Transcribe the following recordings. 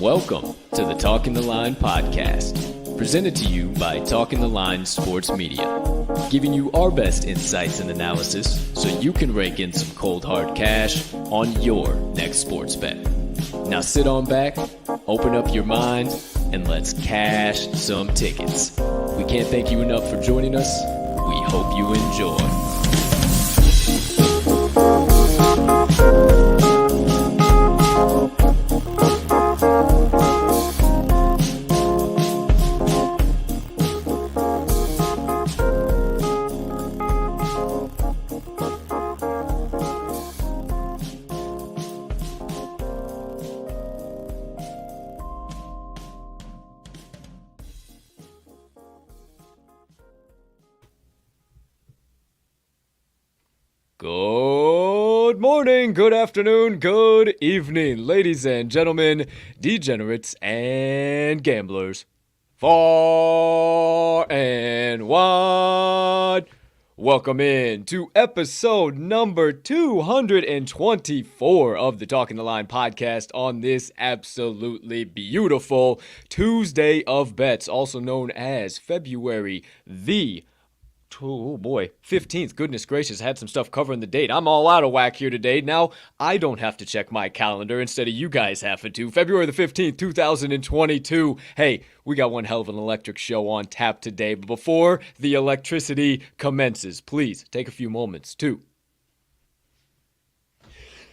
Welcome to the Talking the Line podcast, presented to you by Talking the Line Sports Media, giving you our best insights and analysis so you can rake in some cold hard cash on your next sports bet. Now sit on back, open up your mind, and let's cash some tickets. We can't thank you enough for joining us. We hope you enjoy. Good morning, good afternoon, good evening, ladies and gentlemen, degenerates and gamblers, far and wide. Welcome in to episode number 224 of the Talking the Line podcast on this absolutely beautiful Tuesday of Bets, also known as February the 15th. Goodness gracious, I had some stuff covering the date. I'm all out of whack here today. Now, I don't have to check my calendar instead of you guys having to. February the 15th, 2022. Hey, we got one hell of an electric show on tap today. But before the electricity commences, please take a few moments to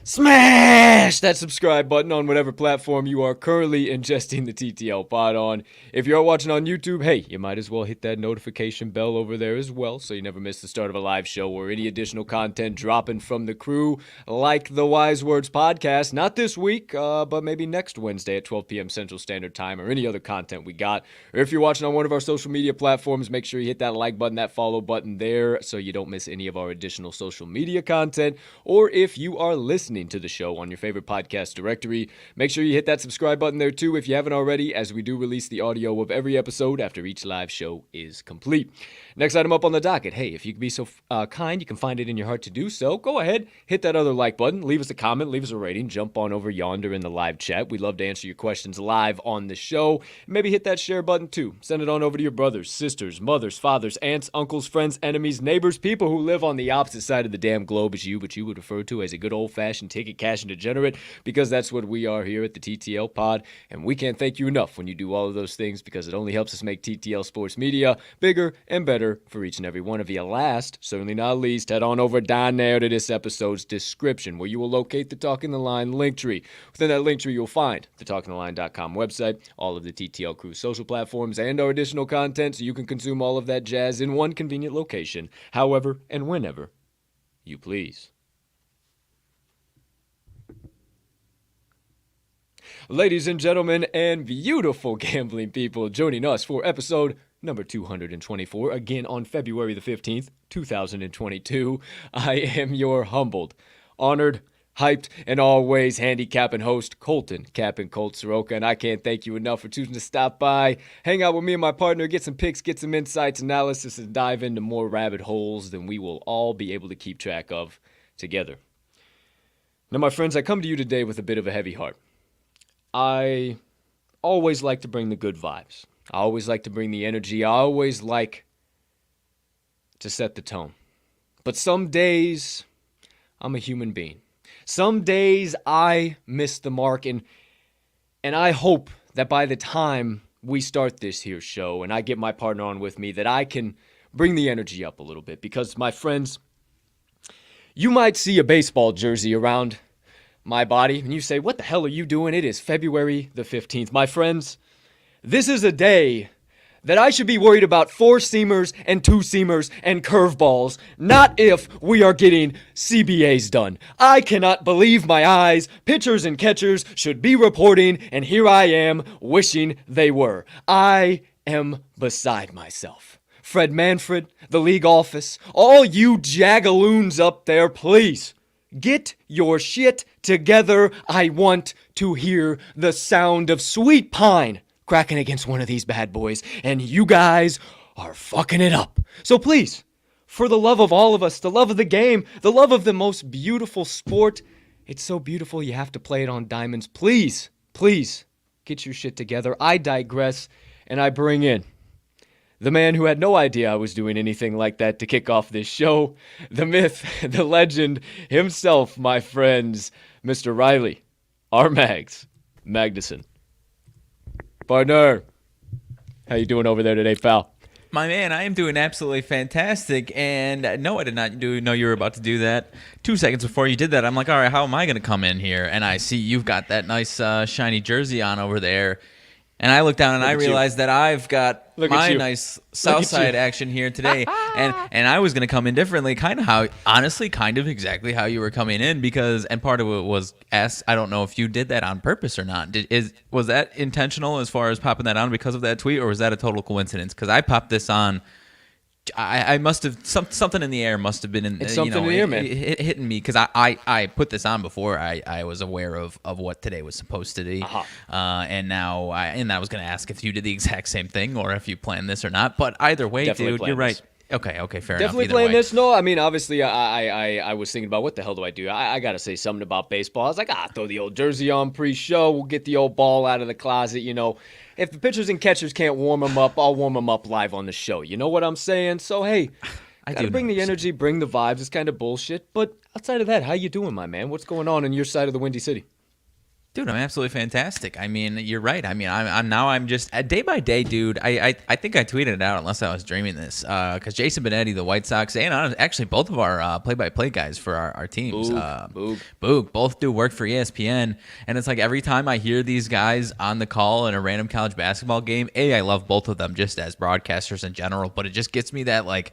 smash that subscribe button on whatever platform you are currently ingesting the TTL pod on. If you are watching on YouTube, hey, you might as well hit that notification bell over there as well so you never miss the start of a live show or any additional content dropping from the crew like the Wise Words podcast. Not this week, but maybe next Wednesday at 12 p.m. Central Standard Time or any other content we got. Or if you're watching on one of our social media platforms, make sure you hit that like button, that follow button there so you don't miss any of our additional social media content. Or if you are listening to the show on your favorite podcast directory, make sure you hit that subscribe button there too if you haven't already, as we do release the audio of every episode after each live show is complete. Next item up on the docket, hey, if you can be so kind, you can find it in your heart to do so, go ahead, hit that other like button, leave us a comment, leave us a rating, jump on over yonder in the live chat. We'd love to answer your questions live on the show. Maybe hit that share button too. Send it on over to your brothers, sisters, mothers, fathers, aunts, uncles, friends, enemies, neighbors, people who live on the opposite side of the damn globe as you, but you would refer to as a good old-fashioned cashing ticket, cashing degenerate, because that's what we are here at the TTL Pod. And we can't thank you enough when you do all of those things, because it only helps us make TTL Sports Media bigger and better for each and every one of you. Last, certainly not least, head on over down there to this episode's description, where you will locate the Talking the Line link tree. Within that link tree, you'll find the TalkingTheLine.com website, all of the TTL Crew social platforms, and our additional content, so you can consume all of that jazz in one convenient location, however and whenever you please. Ladies and gentlemen, and beautiful gambling people, joining us for episode number 224, again on February the 15th, 2022, I am your humbled, honored, hyped, and always handicapping host, Colton, Cap'n Colt Soroka, and I can't thank you enough for choosing to stop by, hang out with me and my partner, get some picks, get some insights, analysis, and dive into more rabbit holes than we will all be able to keep track of together. Now, my friends, I come to you today with a bit of a heavy heart. I always like to bring the good vibes. I always like to bring the energy. I always like to set the tone. But some days, I'm a human being. Some days I miss the mark, and I hope that by the time we start this here show and I get my partner on with me, that I can bring the energy up a little bit. Because, my friends, you might see a baseball jersey around my body, and you say, what the hell are you doing? It is February the 15th. My friends, this is a day that I should be worried about four-seamers and two-seamers and curveballs, not if we are getting CBAs done. I cannot believe my eyes. Pitchers and catchers should be reporting, and here I am wishing they were. I am beside myself. Fred Manfred, the league office, all you jagaloons up there, please, get your shit together. I want to hear the sound of sweet pine cracking against one of these bad boys, and you guys are fucking it up. So please, for the love of all of us, the love of the game, the love of the most beautiful sport, it's so beautiful you have to play it on diamonds. Please, please, get your shit together. I digress, and I bring in the man who had no idea I was doing anything like that to kick off this show, the myth, the legend himself, my friends, Mr. Riley RMags Magnuson. Partner, how you doing over there today, pal? My man, I am doing absolutely fantastic, and no, I did not know you were about to do that. 2 seconds before you did that, I'm like, all right, how am I going to come in here? And I see you've got that nice shiny jersey on over there, and I look down and I realize that I've got my nice Southside action here today, and I was going to come in differently, kind of exactly how you were coming in, because, and part of it was asked, I don't know if you did that on purpose or not. Was that intentional as far as popping that on because of that tweet, or was that a total coincidence? Because I popped this on, I must have, something in the air must have been in the air, man. Hitting me, because I put this on before I was aware of what today was supposed to be. And now I was going to ask if you did the exact same thing or if you planned this or not. But either way, dude, you're right. Okay, fair enough. Definitely playing this. No, I mean, obviously, I was thinking about what the hell do I do? I got to say something about baseball. I was like, throw the old jersey on pre-show. We'll get the old ball out of the closet, you know. If the pitchers and catchers can't warm them up, I'll warm them up live on the show. You know what I'm saying? So, hey, gotta bring the energy, bring the vibes. It's kind of bullshit. But outside of that, how you doing, my man? What's going on your side of the Windy City? Dude, I'm absolutely fantastic. I mean, you're right. I mean, I'm just day by day, dude. I think I tweeted it out, unless I was dreaming this, because Jason Benetti, the White Sox, and actually both of our play-by-play guys for our teams, Boog, both do work for ESPN, and it's like every time I hear these guys on the call in a random college basketball game, I love both of them just as broadcasters in general, but it just gets me that like,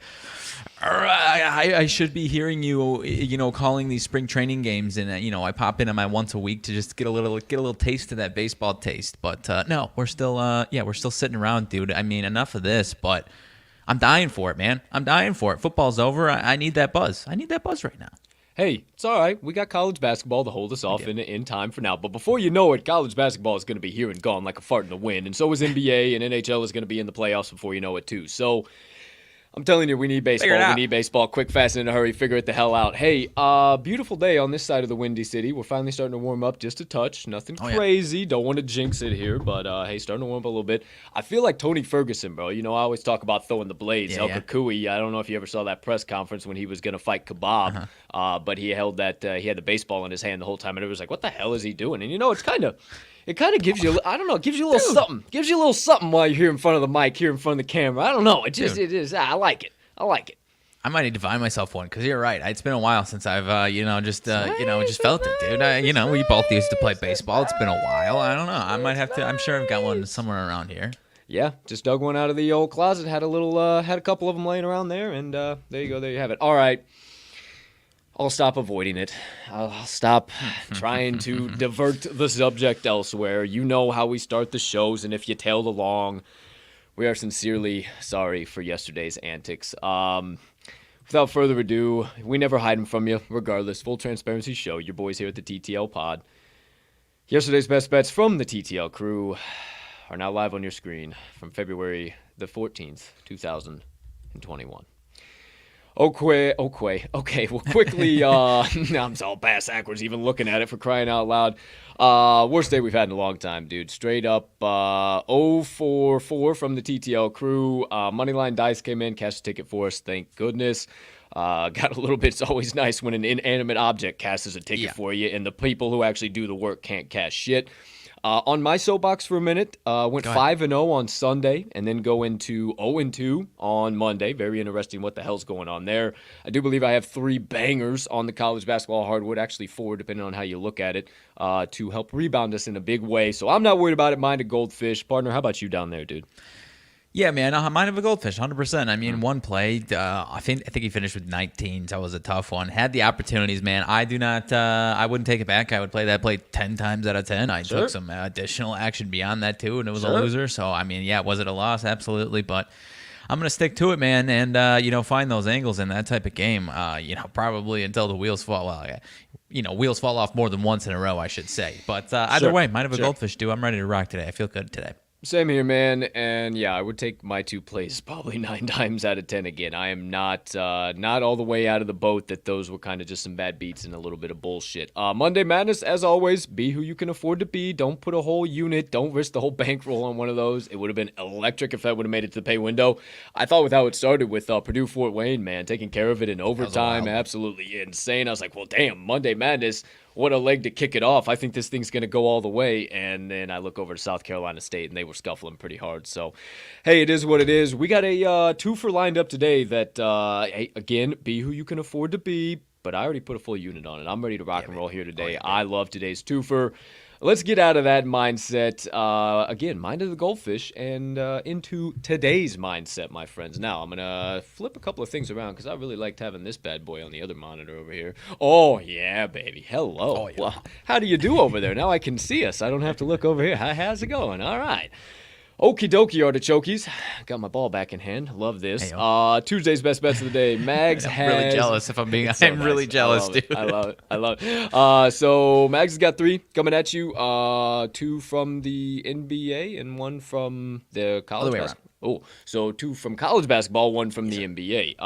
I should be hearing you calling these spring training games, and I pop in on my once a week to just get a little taste of that baseball taste. But no, we're still sitting around, dude. I mean, enough of this, but I'm dying for it, man. I'm dying for it. Football's over. I need that buzz. I need that buzz right now. Hey, it's all right. We got college basketball to hold us off in time for now. But before you know it, college basketball is going to be here and gone like a fart in the wind, and so is NBA, and NHL is going to be in the playoffs before you know it too. So I'm telling you, we need Figure it baseball. We out. need baseball. Quick, fast, and in a hurry. Figure it the hell out. Hey, beautiful day on this side of the Windy City. We're finally starting to warm up just a touch. Nothing crazy. Don't want to jinx it here, but hey, starting to warm up a little bit. I feel like Tony Ferguson, bro. You know, I always talk about throwing the blades. El Kakui, I don't know if you ever saw that press conference when he was going to fight Kebab, but he held that, he had the baseball in his hand the whole time, and it was like, what the hell is he doing? And, you know, it kind of gives you, I don't know, it gives you a little something. Gives you a little something while you're here in front of the mic, here in front of the camera. I don't know. It is. I like it. I like it. I might need to find myself one because you're right. It's been a while since I've, just felt it, dude. We both used to play baseball. It's been a while. I don't know. I might have to. I'm sure I've got one somewhere around here. Yeah, just dug one out of the old closet. Had a couple of them laying around there, and there you go. There you have it. All right. I'll stop avoiding it. I'll stop trying to divert the subject elsewhere. You know how we start the shows, and if you tailed along, we are sincerely sorry for yesterday's antics. Without further ado, we never hide them from you, regardless. Full transparency show, your boys here at the TTL Pod. Yesterday's best bets from the TTL crew are now live on your screen from February the 14th, 2021. Okay, well, quickly, I'm all bass backwards even looking at it, for crying out loud. Worst day we've had in a long time, dude. Straight up 0-4-4 from the TTL crew. Moneyline Dice came in, cashed a ticket for us, thank goodness. Got a little bit, it's always nice when an inanimate object casts a ticket for you, and the people who actually do the work can't cash shit. On my soapbox for a minute, went 5-0 on Sunday and then go into 0-2 on Monday. Very interesting what the hell's going on there. I do believe I have 3 bangers on the college basketball hardwood, actually 4 depending on how you look at it, to help rebound us in a big way. So I'm not worried about it. Mind a goldfish. Partner, how about you down there, dude? Yeah, man, I might have a goldfish, 100%. I mean, one play, I think he finished with 19, so it was a tough one. Had the opportunities, man. I wouldn't take it back. I would play that play 10 times out of 10. I took some additional action beyond that, too, and it was a loser. So, I mean, yeah, was it a loss? Absolutely, but I'm going to stick to it, man, and, find those angles in that type of game, probably until the wheels fall out. Wheels fall off more than once in a row, I should say. But either way, might have a goldfish, dude. I'm ready to rock today. I feel good today. Same here, man, and yeah, I would take my 2 plays probably 9 times out of 10 again. I am not all the way out of the boat that those were kind of just some bad beats and a little bit of bullshit. Monday Madness, as always, be who you can afford to be. Don't put a whole unit. Don't risk the whole bankroll on one of those. It would have been electric if that would have made it to the pay window. I thought with how it started with Purdue Fort Wayne, man, taking care of it in overtime, absolutely insane. I was like, well, damn, Monday Madness. What a leg to kick it off. I think this thing's going to go all the way. And then I look over to South Carolina State, and they were scuffling pretty hard. So, hey, it is what it is. We got a twofer lined up today that, hey, again, be who you can afford to be. But I already put a full unit on it. I'm ready to rock and roll here today. I love today's twofer. Let's get out of that mindset. Again, mind of the goldfish, and into today's mindset, my friends. Now, I'm going to flip a couple of things around because I really liked having this bad boy on the other monitor over here. Oh, yeah, baby. Hello. Oh, yeah. Well, how do you do over there? Now I can see us. I don't have to look over here. How's it going? All right. Okie dokie, artichokies. Got my ball back in hand. Love this. Tuesday's best bets of the day. Mags has... I'm really jealous if I'm being... So I'm really jealous, dude. I love it. So Mags has got 3 coming at you. 2 from the NBA and 1 from the college basketball. Oh, so 2 from college basketball, 1 from the NBA.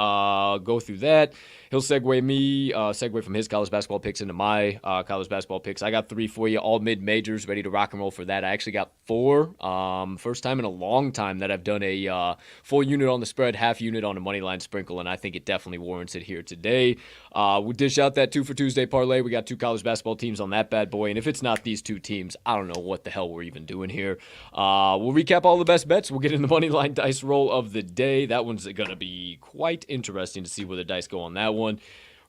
Go through that. He'll segue from his college basketball picks into my college basketball picks. I got 3 for you, all mid-majors, ready to rock and roll for that. I actually got 4. First time in a long time that I've done a full unit on the spread, half unit on a money line sprinkle, and I think it definitely warrants it here today. We'll dish out that 2 for Tuesday parlay. We got 2 college basketball teams on that bad boy, and if it's not these 2 teams, I don't know what the hell we're even doing here. We'll recap all the best bets. We'll get in the Moneyline Dice roll of the day. That one's going to be quite interesting to see where the dice go on that one.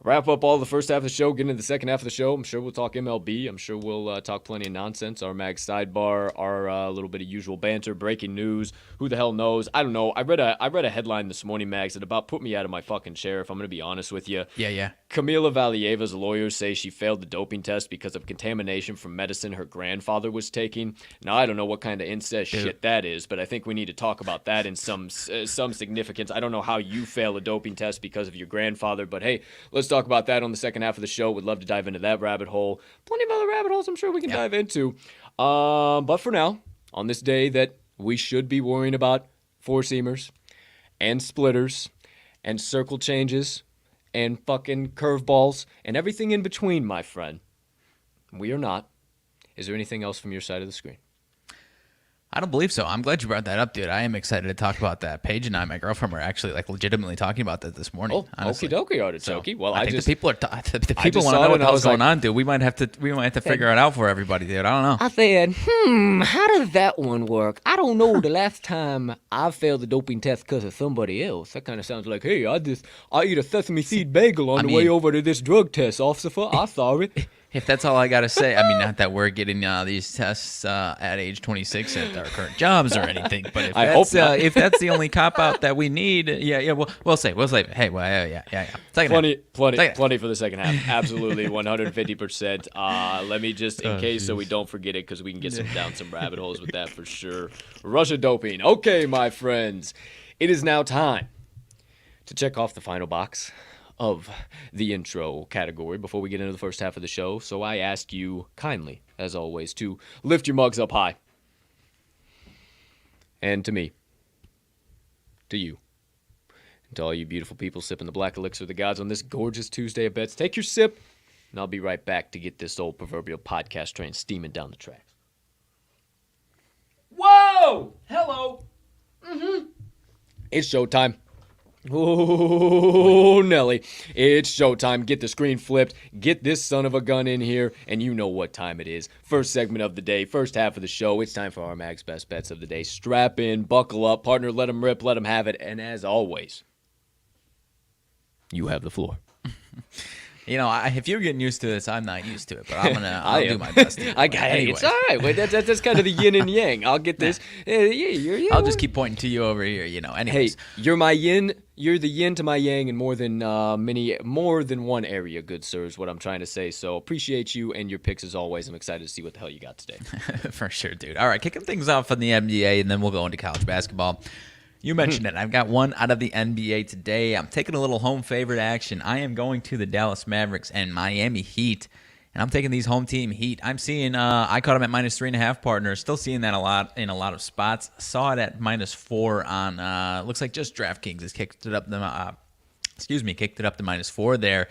Wrap up all the first half of the show, get into the second half of the show. I'm sure we'll talk MLB. I'm sure we'll talk plenty of nonsense. RMags Sidebar, our little bit of usual banter, breaking news. Who the hell knows? I don't know. I read a headline this morning, Mags, that about put me out of my fucking chair, if I'm going to be honest with you. Yeah. Camila Valieva's lawyers say she failed the doping test because of contamination from medicine her grandfather was taking. Now, I don't know what kind of incest shit that is, but I think we need to talk about that in some significance. I don't know how you fail a doping test because of your grandfather, but hey, let's talk about that on the second half of the show. Would love to dive into that rabbit hole. Plenty of other rabbit holes I'm sure we can dive into. But for now, on this day that we should be worrying about four-seamers and splitters and circle changes and fucking curveballs and everything in between, my friend. We are not. Is there anything else from your side of the screen? I don't believe so. I'm glad you brought that up, dude. I am excited to talk about that. Paige and I, my girlfriend, were actually like legitimately talking about that this morning. Oh, okie dokie, Artichoke. So, well, I think the people are the I people just want to saw know it what and the I hell's was going like- on, dude. We might have to figure it out for everybody, dude. I don't know. I said, how does that one work? I don't know. The last time I failed the doping test because of somebody else. That kind of sounds like, hey, I eat a sesame seed bagel on the way over to this drug test, officer. I saw it. If that's all I gotta say, I mean, not that we're getting these tests at age 26 at our current jobs or anything, but if I that's, hope not. if that's the only cop out that we need, we'll say, hey, well, yeah. Plenty for the second half. Absolutely, 150%. Let me just, in case, so we don't forget it, because we can get down some rabbit holes with that for sure. Russia doping. Okay, my friends, it is now time to check off the final box of the intro category before we get into the first half of the show. So I ask you kindly, as always, to lift your mugs up high. And to me, to you, and to all you beautiful people sipping the black elixir of the gods on this gorgeous Tuesday of bets, take your sip, and I'll be right back to get this old proverbial podcast train steaming down the tracks. Whoa! Hello! It's showtime. Oh, Nelly. It's showtime. Get the screen flipped. Get this son of a gun in here, and you know what time it is. First segment of the day, first half of the show. It's time for RMags Best Bets of the Day. Strap in, buckle up, partner, let them rip, let them have it, and as always, you have the floor. You know, if you're getting used to this, I'm not used to it, but I'll do my best. It's all right. Wait, that's kind of the yin and yang. I'll get this. I'll just keep pointing to you over here, you know. Anyways. Hey, you're my yin. You're the yin to my yang in more than one area, good sir, is what I'm trying to say. So appreciate you and your picks as always. I'm excited to see what the hell you got today. For sure, dude. All right, kicking things off on the NBA, and then we'll go into college basketball. You mentioned it. I've got one out of the NBA today. I'm taking a little home favorite action. I am going to the Dallas Mavericks and Miami Heat, and I'm taking these home team Heat. I'm seeing, I caught them at -3.5 partners. Still seeing that a lot in a lot of spots. Saw it at -4 on, looks like just DraftKings has kicked it up to -4 there.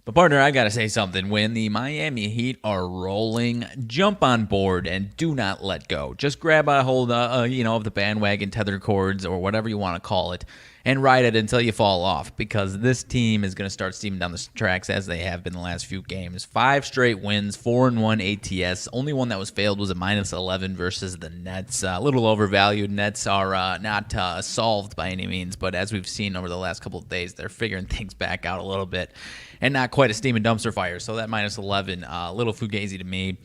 But partner, I gotta say something. When the Miami Heat are rolling, jump on board and do not let go. Just grab a hold, of the bandwagon tether cords or whatever you want to call it, and ride it until you fall off. Because this team is gonna start steaming down the tracks as they have been the last few games. 5 straight wins, 4-1 ATS. Only one that was failed was a -11 versus the Nets. A little overvalued. Nets are not solved by any means, but as we've seen over the last couple of days, they're figuring things back out a little bit. And not quite a steaming dumpster fire. So that -11, a little fugazi to me.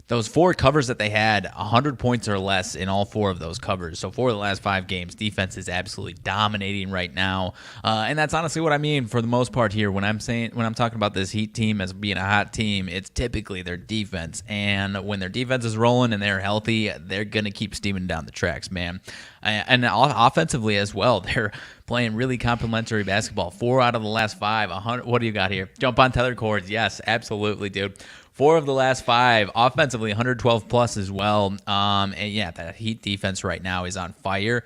Those 4 covers that they had, 100 points or less in all 4 of those covers. So 4 of the last 5 games, defense is absolutely dominating right now. And that's honestly what I mean for the most part here. When I'm talking about this Heat team as being a hot team, it's typically their defense. And when their defense is rolling and they're healthy, they're going to keep steaming down the tracks, man. And offensively as well, they're playing really complimentary basketball. 4 out of the last 5. 100. What do you got here? Jump on tether cords. Yes, absolutely, dude. 4 of the last 5, offensively 112 plus as well. And yeah, that Heat defense right now is on fire,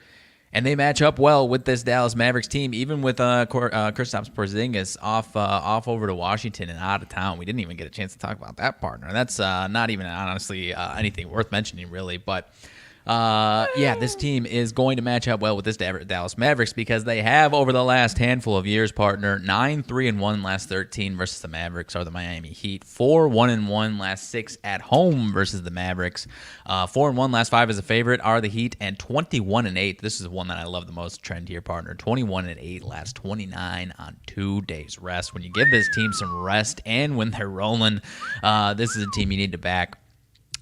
and they match up well with this Dallas Mavericks team. Even with Kristaps Porzingis off over to Washington and out of town, we didn't even get a chance to talk about that partner. And that's not even honestly anything worth mentioning really, but. This team is going to match up well with this Dallas Mavericks because they have over the last handful of years, partner, 9-3-1 last 13 versus the Mavericks are the Miami Heat, 4-1-1 last 6 at home versus the Mavericks, 4-1 last 5 as a favorite are the Heat, and 21-8. This is one that I love the most trend here, partner. 21-8 last 29 on 2 days rest. When you give this team some rest and when they're rolling, this is a team you need to back.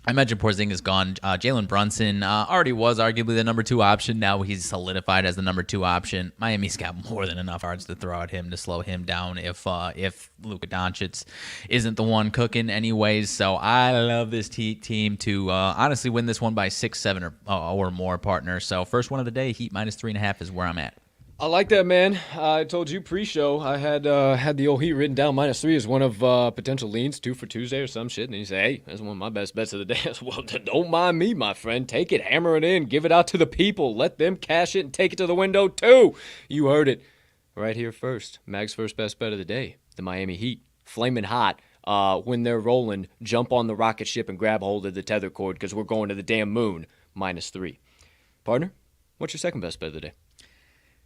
I mentioned Porzingis gone. Jalen Brunson already was arguably the number 2 option. Now he's solidified as the number 2 option. Miami's got more than enough yards to throw at him to slow him down if Luka Doncic isn't the one cooking anyways. So I love this team to honestly win this one by 6, 7 or more, partner. So first one of the day, Heat -3.5 is where I'm at. I like that, man. I told you pre-show I had the old Heat written down -3 as one of potential leans, 2 for Tuesday or some shit. And you say, hey, that's one of my best bets of the day. Well, don't mind me, my friend. Take it, hammer it in, give it out to the people. Let them cash it and take it to the window too. You heard it right here first. Mag's first best bet of the day. The Miami Heat. Flaming hot. When they're rolling, jump on the rocket ship and grab hold of the tether cord because we're going to the damn moon. -3. Partner, what's your second best bet of the day?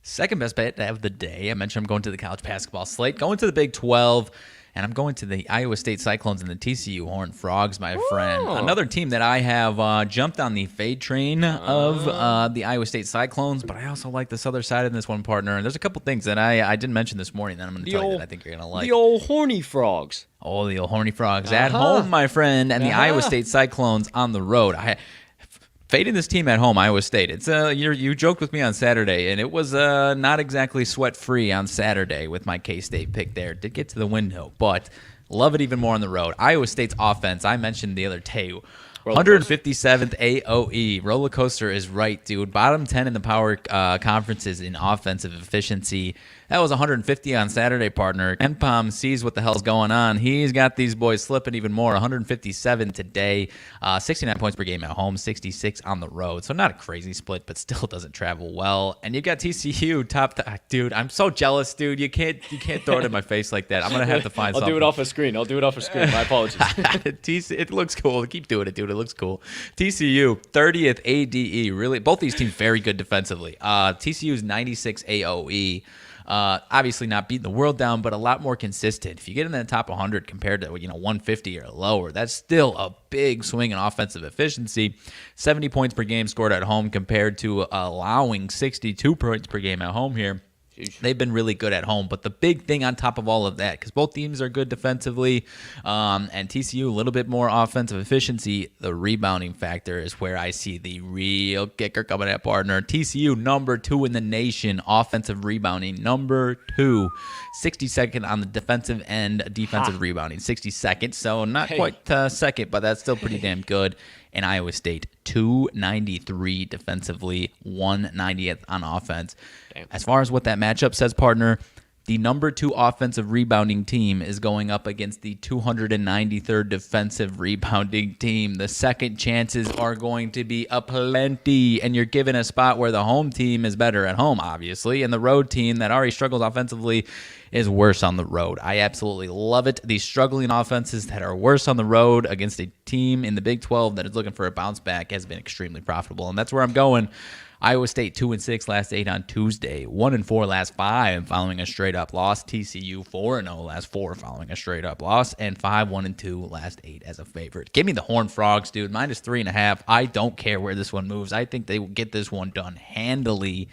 Second best bet of the day. I mentioned I'm going to the college basketball slate, going to the Big 12, and I'm going to the Iowa State Cyclones and the TCU Horned Frogs, my friend. Another team that I have jumped on the fade train of the Iowa State Cyclones, but I also like this other side of this one, partner. And there's a couple things that I didn't mention this morning that I'm going to tell you that I think you're going to like. The old horny frogs. Oh, the old horny frogs at home, my friend, and the Iowa State Cyclones on the road. Fading this team at home, Iowa State. It's you joked with me on Saturday, and it was not exactly sweat-free on Saturday with my K-State pick there. Did get to the window, but love it even more on the road. Iowa State's offense, I mentioned the other day, 157th AOE. Roller coaster is right, dude. Bottom 10 in the power conferences in offensive efficiency. That was 150 on Saturday, partner. NPOM sees what the hell's going on. He's got these boys slipping even more. 157 today, 69 points per game at home, 66 on the road. So not a crazy split, but still doesn't travel well. And you've got TCU dude. I'm so jealous, dude. You can't throw it in my face like that. I'm gonna have to find something. I'll do it off a screen. My apologies. It looks cool. Keep doing it, dude. It looks cool. TCU 30th ADE. Really, both these teams very good defensively. TCU's 96 AOE. Obviously not beating the world down, but a lot more consistent. If you get in the top 100 compared to 150 or lower, that's still a big swing in offensive efficiency. 70 points per game scored at home compared to allowing 62 points per game at home here. They've been really good at home, but the big thing on top of all of that, because both teams are good defensively, and TCU a little bit more offensive efficiency, the rebounding factor is where I see the real kicker coming at, partner. TCU number 2 in the nation, offensive rebounding, number 2, 62nd on the defensive end, defensive rebounding, 62nd, so not quite second, but that's still pretty damn good. And Iowa State, 293 defensively, 190th on offense. Damn. As far as what that matchup says, partner, the number 2 offensive rebounding team is going up against the 293rd defensive rebounding team. The second chances are going to be aplenty, and you're given a spot where the home team is better at home, obviously, and the road team that already struggles offensively is worse on the road. I absolutely love it. These struggling offenses that are worse on the road against a team in the Big 12 that is looking for a bounce back has been extremely profitable, and that's where I'm going. Iowa State 2-6 last 8 on Tuesday, 1-4 last 5 following a straight-up loss. TCU 4-0 last 4 following a straight-up loss, and 5-1-2 last 8 as a favorite. Give me the Horned Frogs, dude. -3.5. I don't care where this one moves. I think they will get this one done handily.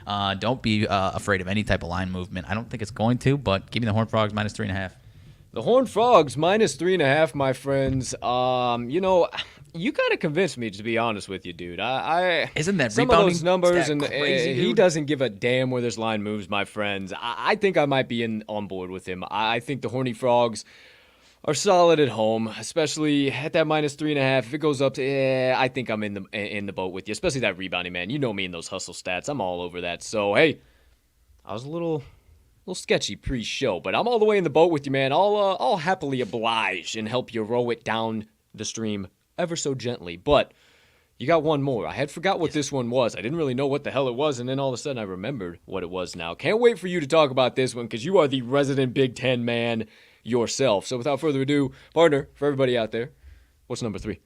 Don't be afraid of any type of line movement. I don't think it's going to, but give me the Horned Frogs -3.5. The Horned Frogs -3.5, my friends. You kind of convinced me, to be honest with you, dude. Isn't that some rebounding of those numbers, stat and crazy, he dude? doesn't give a damn where this line moves, my friends. I think I might be on board with him. I think the Horny Frogs are solid at home, especially at that -3.5. If it goes up to, I think I'm in the boat with you, especially that rebounding, man. You know me and those hustle stats. I'm all over that. So hey, I was a little sketchy pre-show, but I'm all the way in the boat with you, man. I'll happily oblige and help you row it down the stream ever so gently. But you got one more. I had forgot what this one was. I didn't really know what the hell it was, and then all of a sudden I remembered what it was now. Can't wait for you to talk about this one, because you are the resident Big Ten man yourself. So without further ado, partner, for everybody out there, what's number 3?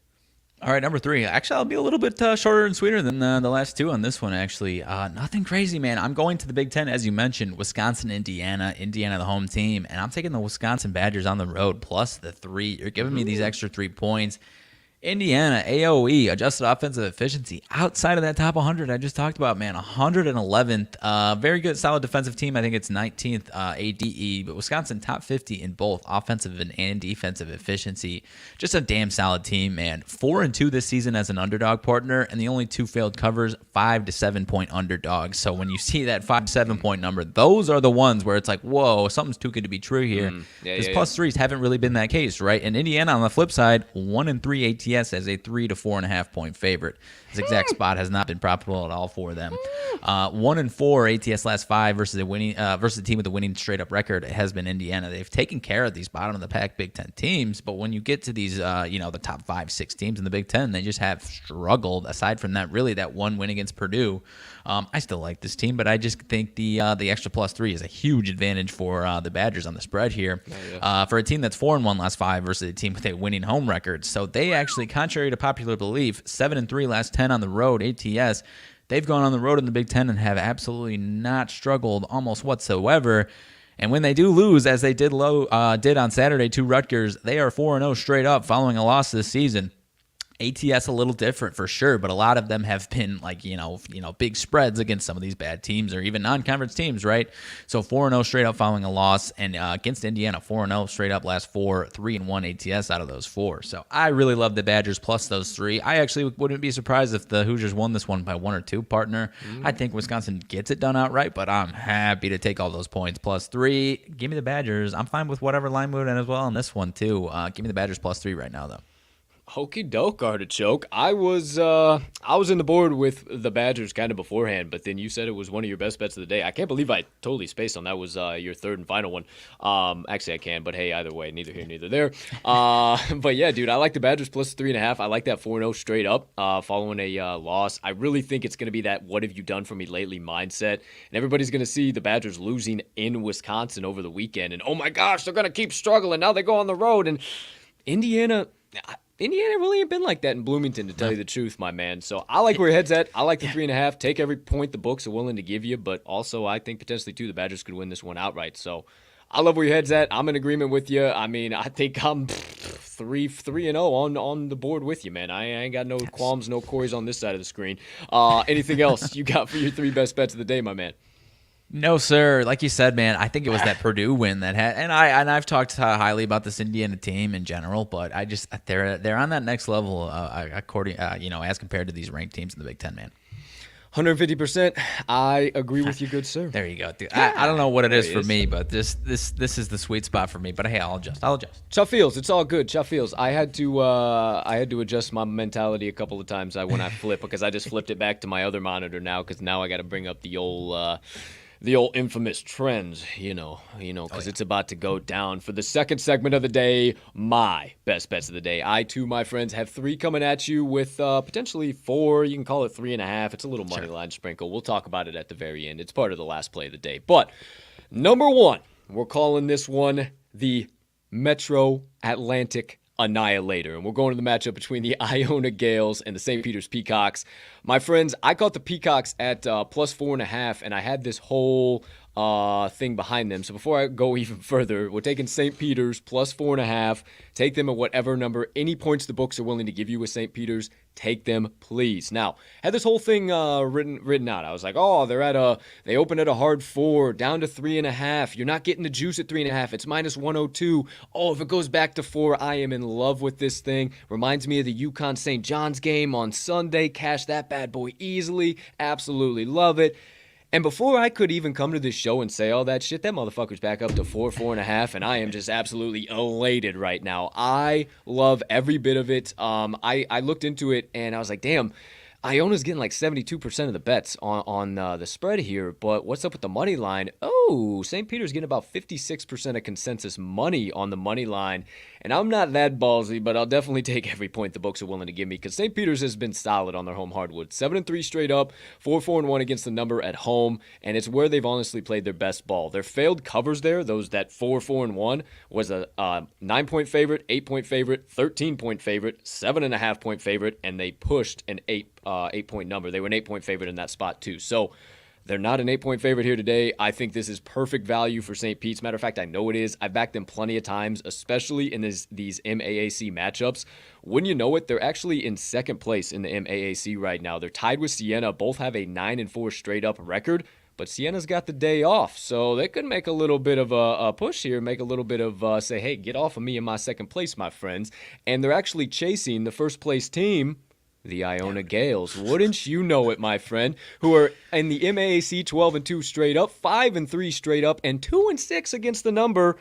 All right, number 3. Actually, I'll be a little bit shorter and sweeter than the last 2 on this one, actually. Nothing crazy, man. I'm going to the Big Ten, as you mentioned, Wisconsin, Indiana. Indiana, the home team. And I'm taking the Wisconsin Badgers on the road, plus the 3. You're giving me these extra 3 points. Indiana, AOE, adjusted offensive efficiency, outside of that top 100 I just talked about, man, 111th. Very good, solid defensive team. I think it's 19th ADE, but Wisconsin top 50 in both offensive and defensive efficiency. Just a damn solid team, man. 4-2 this season as an underdog, partner, and the only 2 failed covers, 5 to 7 point underdogs. So when you see that 5 to 7 point number, those are the ones where it's like, whoa, something's too good to be true here. Plus 3s haven't really been that case, right? And Indiana, on the flip side, 1-3 ATS ATS as a 3 to 4.5 point favorite. This exact spot has not been profitable at all for them. 1-4 ATS last 5 versus a team with a winning straight up record has been Indiana. They've taken care of these bottom of the pack Big Ten teams, but when you get to these, the top 5-6 teams in the Big Ten, they just have struggled. Aside from that, really that one win against Purdue, I still like this team, but I just think the extra +3 is a huge advantage for the Badgers on the spread here. For a team that's 4-1 last 5 versus a team with a winning home record. So they actually, contrary to popular belief, 7-3 last 10 on the road, ATS. They've gone on the road in the Big Ten and have absolutely not struggled almost whatsoever. And when they do lose, as they did on Saturday to Rutgers, they are 4-0 straight up following a loss this season. ATS a little different for sure, but a lot of them have been big spreads against some of these bad teams or even non-conference teams, right? So 4-0 straight up following a loss, and against Indiana, 4-0 straight up last 4, 3-1 ATS out of those 4. So I really love the Badgers plus those 3. I actually wouldn't be surprised if the Hoosiers won this one by 1 or 2, partner. I think Wisconsin gets it done outright, but I'm happy to take all those points. +3, give me the Badgers. I'm fine with whatever line moved in as well on this one too. Give me the Badgers +3 right now though. Hokey doke, Artichoke. I was in the board with the Badgers kind of beforehand, but then you said it was one of your best bets of the day. I can't believe I totally spaced on that. Was your third and final one. Actually, I can, but hey, either way, neither here, neither there. But yeah, dude, I like the Badgers +3.5. I like that 4-0 straight up following a loss. I really think it's going to be that what have you done for me lately mindset, and everybody's going to see the Badgers losing in Wisconsin over the weekend, and oh my gosh, they're going to keep struggling. Now they go on the road, and Indiana really ain't been like that in Bloomington, to tell you the truth, my man. So I like where your head's at. I like the 3.5. Take every point the books are willing to give you, but also I think potentially, too, the Badgers could win this one outright. So I love where your head's at. I'm in agreement with you. I mean, I think I'm 3-0 on the board with you, man. I ain't got no qualms, no quarries on this side of the screen. Anything else you got for your 3 best bets of the day, my man? No, sir. Like you said, man, I think it was that Purdue win that had, and I've talked highly about this Indiana team in general, but I just they're on that next level, according as compared to these ranked teams in the Big Ten, man. 150%. I agree with you, good sir. There you go, dude. I don't know what it is for me, but this is the sweet spot for me. But hey, I'll adjust. Chuff feels. It's all good. Chuff feels. I had to adjust my mentality a couple of times when I flip, because I just flipped it back to my other monitor now, because now I got to bring up the old infamous trends, because it's about to go down for the second segment of the day, my best bets of the day. I, too, my friends, have 3 coming at you with potentially 4. You can call it 3.5. It's a little money line sprinkle. We'll talk about it at the very end. It's part of the last play of the day. But number 1, we're calling this one the Metro Atlantic Annihilator. And we're going to the matchup between the Iona Gales and the St. Peter's Peacocks. My friends, I caught the Peacocks at +4.5, and I had this whole thing behind them. So before I go even further, we're taking St. Peter's +4.5. Take them at whatever number, any points the books are willing to give you with St. Peter's. Take them, please. Now, I had this whole thing written out. I was like, oh, they open at a hard 4, down to 3.5. You're not getting the juice at 3.5. It's -102. Oh, if it goes back to 4, I am in love with this thing. Reminds me of the UConn St. John's game on Sunday. Cash that bad boy easily. Absolutely love it. And before I could even come to this show and say all that shit, that motherfucker's back up to 4.5, and I am just absolutely elated right now. I love every bit of it. I looked into it, and I was like, damn, Iona's getting like 72% of the bets on the spread here, but what's up with the money line? Oh, St. Peter's getting about 56% of consensus money on the money line, and I'm not that ballsy, but I'll definitely take every point the books are willing to give me, because St. Peter's has been solid on their home hardwood. 7-3 straight up, 4-4-1 against the number at home, and it's where they've honestly played their best ball. Their failed covers there, that 4-4-1, was a 9-point favorite, 8-point favorite, 13-point favorite, 7.5-point favorite, and they pushed an 8-point number. They were an 8-point favorite in that spot too. So they're not an 8-point favorite here today. I think this is perfect value for St. Pete's. Matter of fact, I know it is. I've backed them plenty of times, especially in these MAAC matchups. Wouldn't you know it, they're actually in second place in the MAAC right now. They're tied with Siena. Both have a 9-4 straight up record, but Siena's got the day off, so they could make a little bit of a push here, make a little bit of say, hey, get off of me in my second place, my friends. And they're actually chasing the first place team, the Iona Gales. Wouldn't you know it, my friend, who are in the MAAC 12-2 straight up, 5-3 straight up, and 2-6 against the number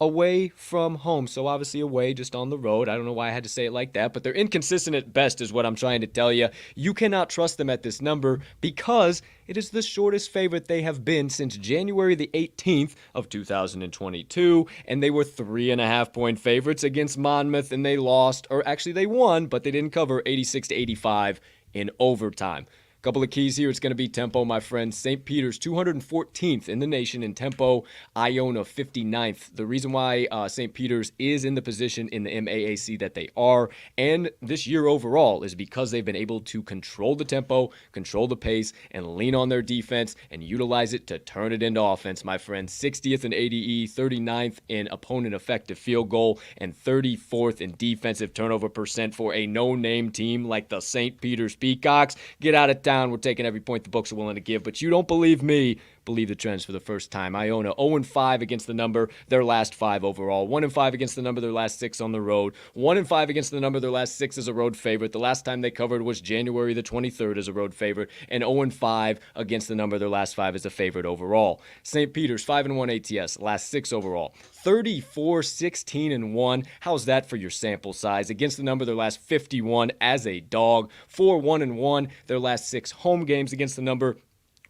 away from home. So obviously away, just on the road. I don't know why I had to say it like that, but they're inconsistent at best is what I'm trying to tell you. You cannot trust them at this number because it is the shortest favorite they have been since January the 18th of 2022, and they were 3.5-point favorites against Monmouth, and they lost, or actually they won, but they didn't cover 86-85 in overtime. Couple of keys here. It's going to be tempo, my friends. St. Peter's 214th in the nation in tempo. Iona 59th. The reason why St. Peter's is in the position in the MAAC that they are, and this year overall, is because they've been able to control the tempo, control the pace, and lean on their defense and utilize it to turn it into offense, my friends. 60th in ADE, 39th in opponent effective field goal, and 34th in defensive turnover percent for a no-name team like the St. Peter's Peacocks. Get out of town. We're taking every point the books are willing to give, but you don't believe me. Believe the trends for the first time. Iona 0-5 against the number, their last 5 overall. 1-5 against the number, their last 6 on the road. 1-5 against the number, their last 6 as a road favorite. The last time they covered was January the 23rd as a road favorite, and 0-5 against the number, their last 5 as a favorite overall. St. Peter's 5-1 ATS, last 6 overall. 34-16-1. How's that for your sample size? Against the number, their last 51 as a dog. 4-1-1, their last 6 home games against the number.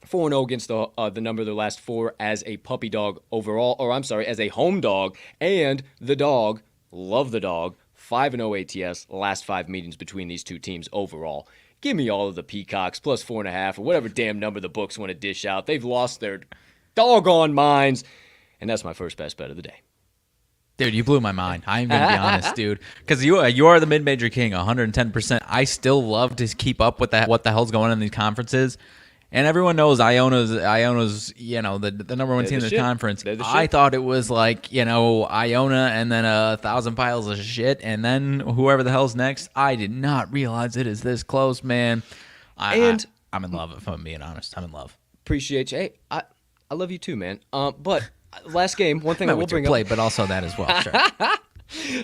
4-0 against the number of their last 4 as a puppy dog overall, as a home dog. And the dog, love the dog, 5-0 ATS, last 5 meetings between these two teams overall. Give me all of the Peacocks, plus 4.5, or whatever damn number the books want to dish out. They've lost their doggone minds. And that's my first best bet of the day. Dude, you blew my mind. I'm going to be honest, dude. Because you are the mid-major king, 110%. I still love to keep up with what the hell's going on in these conferences. And everyone knows Iona's the number one team in the conference. I thought it was like, Iona and then 1,000 piles of shit and then whoever the hell's next. I did not realize it is this close, man. I'm in love, if I'm being honest. I'm in love. Appreciate you. Hey, I love you too, man. But last game, one thing I will bring up. But also that as well, sure.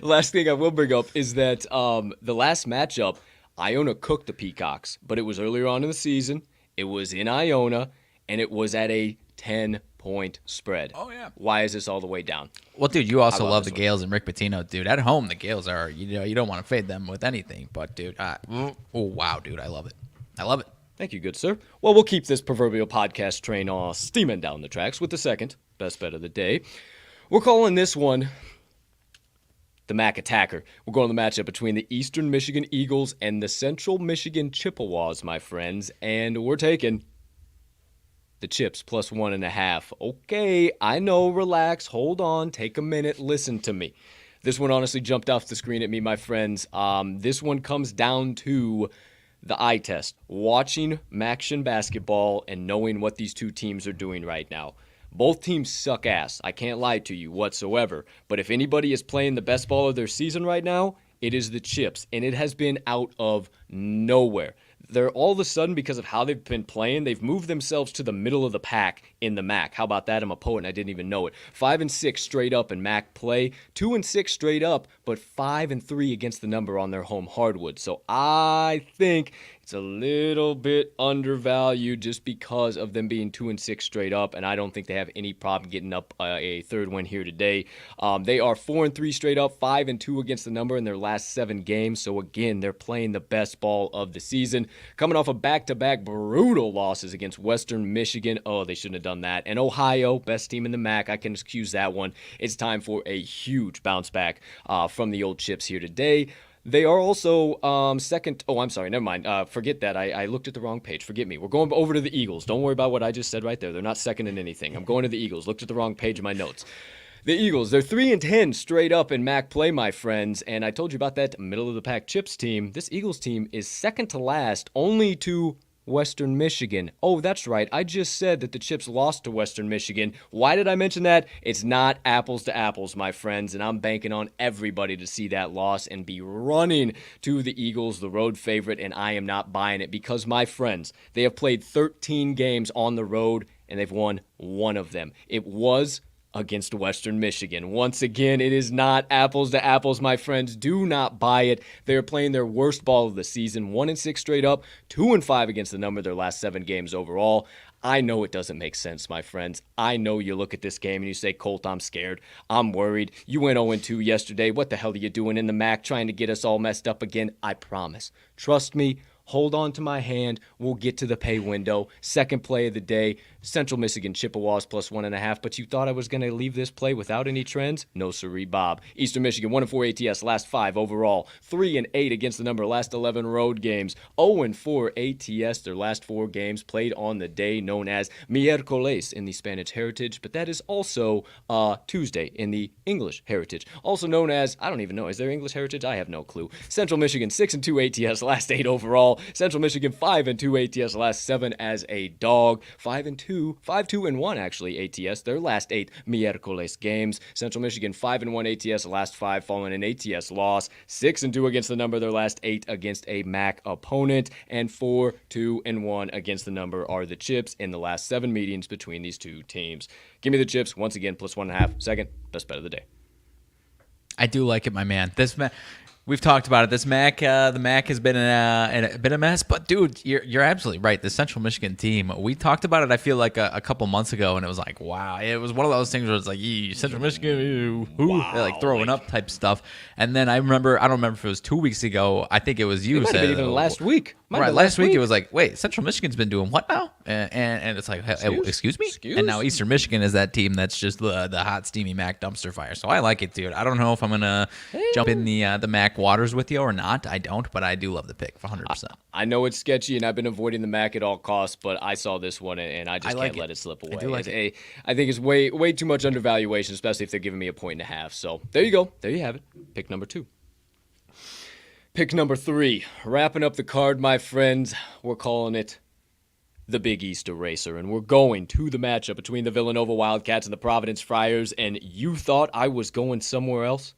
Last thing I will bring up is that the last matchup, Iona cooked the Peacocks, but it was earlier on in the season. It was in Iona, and it was at a 10-point spread. Oh, yeah. Why is this all the way down? Well, dude, you also love the Gales and Rick Pitino, dude. At home, the Gales are, you don't want to fade them with anything. But, dude, wow, dude, I love it. I love it. Thank you, good sir. Well, we'll keep this proverbial podcast train steaming down the tracks with the second best bet of the day. We're calling this one the MAC Attacker. We're going to the matchup between the Eastern Michigan Eagles and the Central Michigan Chippewas, my friends. And we're taking the Chips plus 1.5. Okay, I know, relax, hold on, take a minute, listen to me. This one honestly jumped off the screen at me, my friends. This one comes down to the eye test. Watching MACtion basketball and knowing what these two teams are doing right now. Both teams suck ass. I can't lie to you whatsoever. But if anybody is playing the best ball of their season right now, it is the Chips. And it has been out of nowhere. They're all of a sudden, because of how they've been playing, they've moved themselves to the middle of the pack in the MAC. How about that? I'm a poet and I didn't even know it. 5-6 straight up in MAC play. 2-6 straight up, but 5-3 against the number on their home hardwood. So I think it's a little bit undervalued just because of them being 2-6 straight up, and I don't think they have any problem getting up a third win here today. They are 4-3 straight up, 5-2 against the number in their last 7 games. So again, they're playing the best ball of the season. Coming off of back-to-back brutal losses against Western Michigan. Oh, they shouldn't have done that. And Ohio, best team in the MAC. I can excuse that one. It's time for a huge bounce back from the old Chips here today. They are also second. Oh, I'm sorry. Never mind. Forget that. I looked at the wrong page. Forget me. We're going over to the Eagles. Don't worry about what I just said right there. They're not second in anything. I'm going to the Eagles. Looked at the wrong page of my notes. The Eagles, they're 3-10 straight up in MAC play, my friends. And I told you about that middle-of-the-pack Chips team. This Eagles team is second to last, only to Western Michigan. Oh, that's right. I just said that the Chips lost to Western Michigan. Why did I mention that? It's not apples to apples, my friends, and I'm banking on everybody to see that loss and be running to the Eagles, the road favorite, and I am not buying it because, my friends, they have played 13 games on the road, and they've won 1 of them. It was against Western Michigan. Once again, it is not apples to apples, my friends. Do not buy it. They are playing their worst ball of the season, 1-6 straight up, 2-5 against the number of their last 7 games overall. I know it doesn't make sense, my friends. I know you look at this game and you say, Colt, I'm scared. I'm worried. You went 0-2 yesterday. What the hell are you doing in the MAC trying to get us all messed up again? I promise. Trust me. Hold on to my hand. We'll get to the pay window. Second play of the day, Central Michigan Chippewas plus 1.5. But you thought I was going to leave this play without any trends? No siree, Bob. Eastern Michigan 1-4 ATS last 5 overall. 3-8 against the number last 11 road games. 0-4 ATS their last 4 games played on the day known as miércoles in the Spanish heritage. But that is also Tuesday in the English heritage. Also known as, I don't even know, is there English heritage? I have no clue. Central Michigan 6-2 ATS last 8 overall. Central Michigan 5-2 ATS last 7 as a dog. 5-2 actually ATS their last 8 miércoles games. Central Michigan 5-1 ATS last 5 following an ATS loss. 6-2 against the number their last 8 against a MAC opponent, and 4-2-1 against the number are the Chips in the last 7 meetings between these two teams. Give me the Chips once again plus 1.5. Second best bet of the day. I do like it, my man. We've talked about it. This MAC, the MAC has been a bit of a mess, but dude, you're absolutely right. The Central Michigan team, we talked about it. I feel like a couple months ago, and it was like, wow, it was one of those things where it's like, Central Michigan, wow, like throwing up type stuff. And then I don't remember if it was 2 weeks ago. I think it was you. It might have been even last week. Right, last week it was like, wait, Central Michigan's been doing what now? And it's like, excuse me? And now Eastern Michigan is that team that's just the hot, steamy MAC dumpster fire. So I like it, dude. I don't know if I'm going to jump in the MAC waters with you or not. I don't, but I do love the pick for 100%. I know it's sketchy, and I've been avoiding the MAC at all costs, but I saw this one, and I just can't let it slip away. I do like it. I think it's way too much undervaluation, especially if they're giving me 1.5. So there you go. There you have it. Pick number 2. Pick number 3. Wrapping up the card, my friends. We're calling it the Big East Eraser, and we're going to the matchup between the Villanova Wildcats and the Providence Friars, and you thought I was going somewhere else?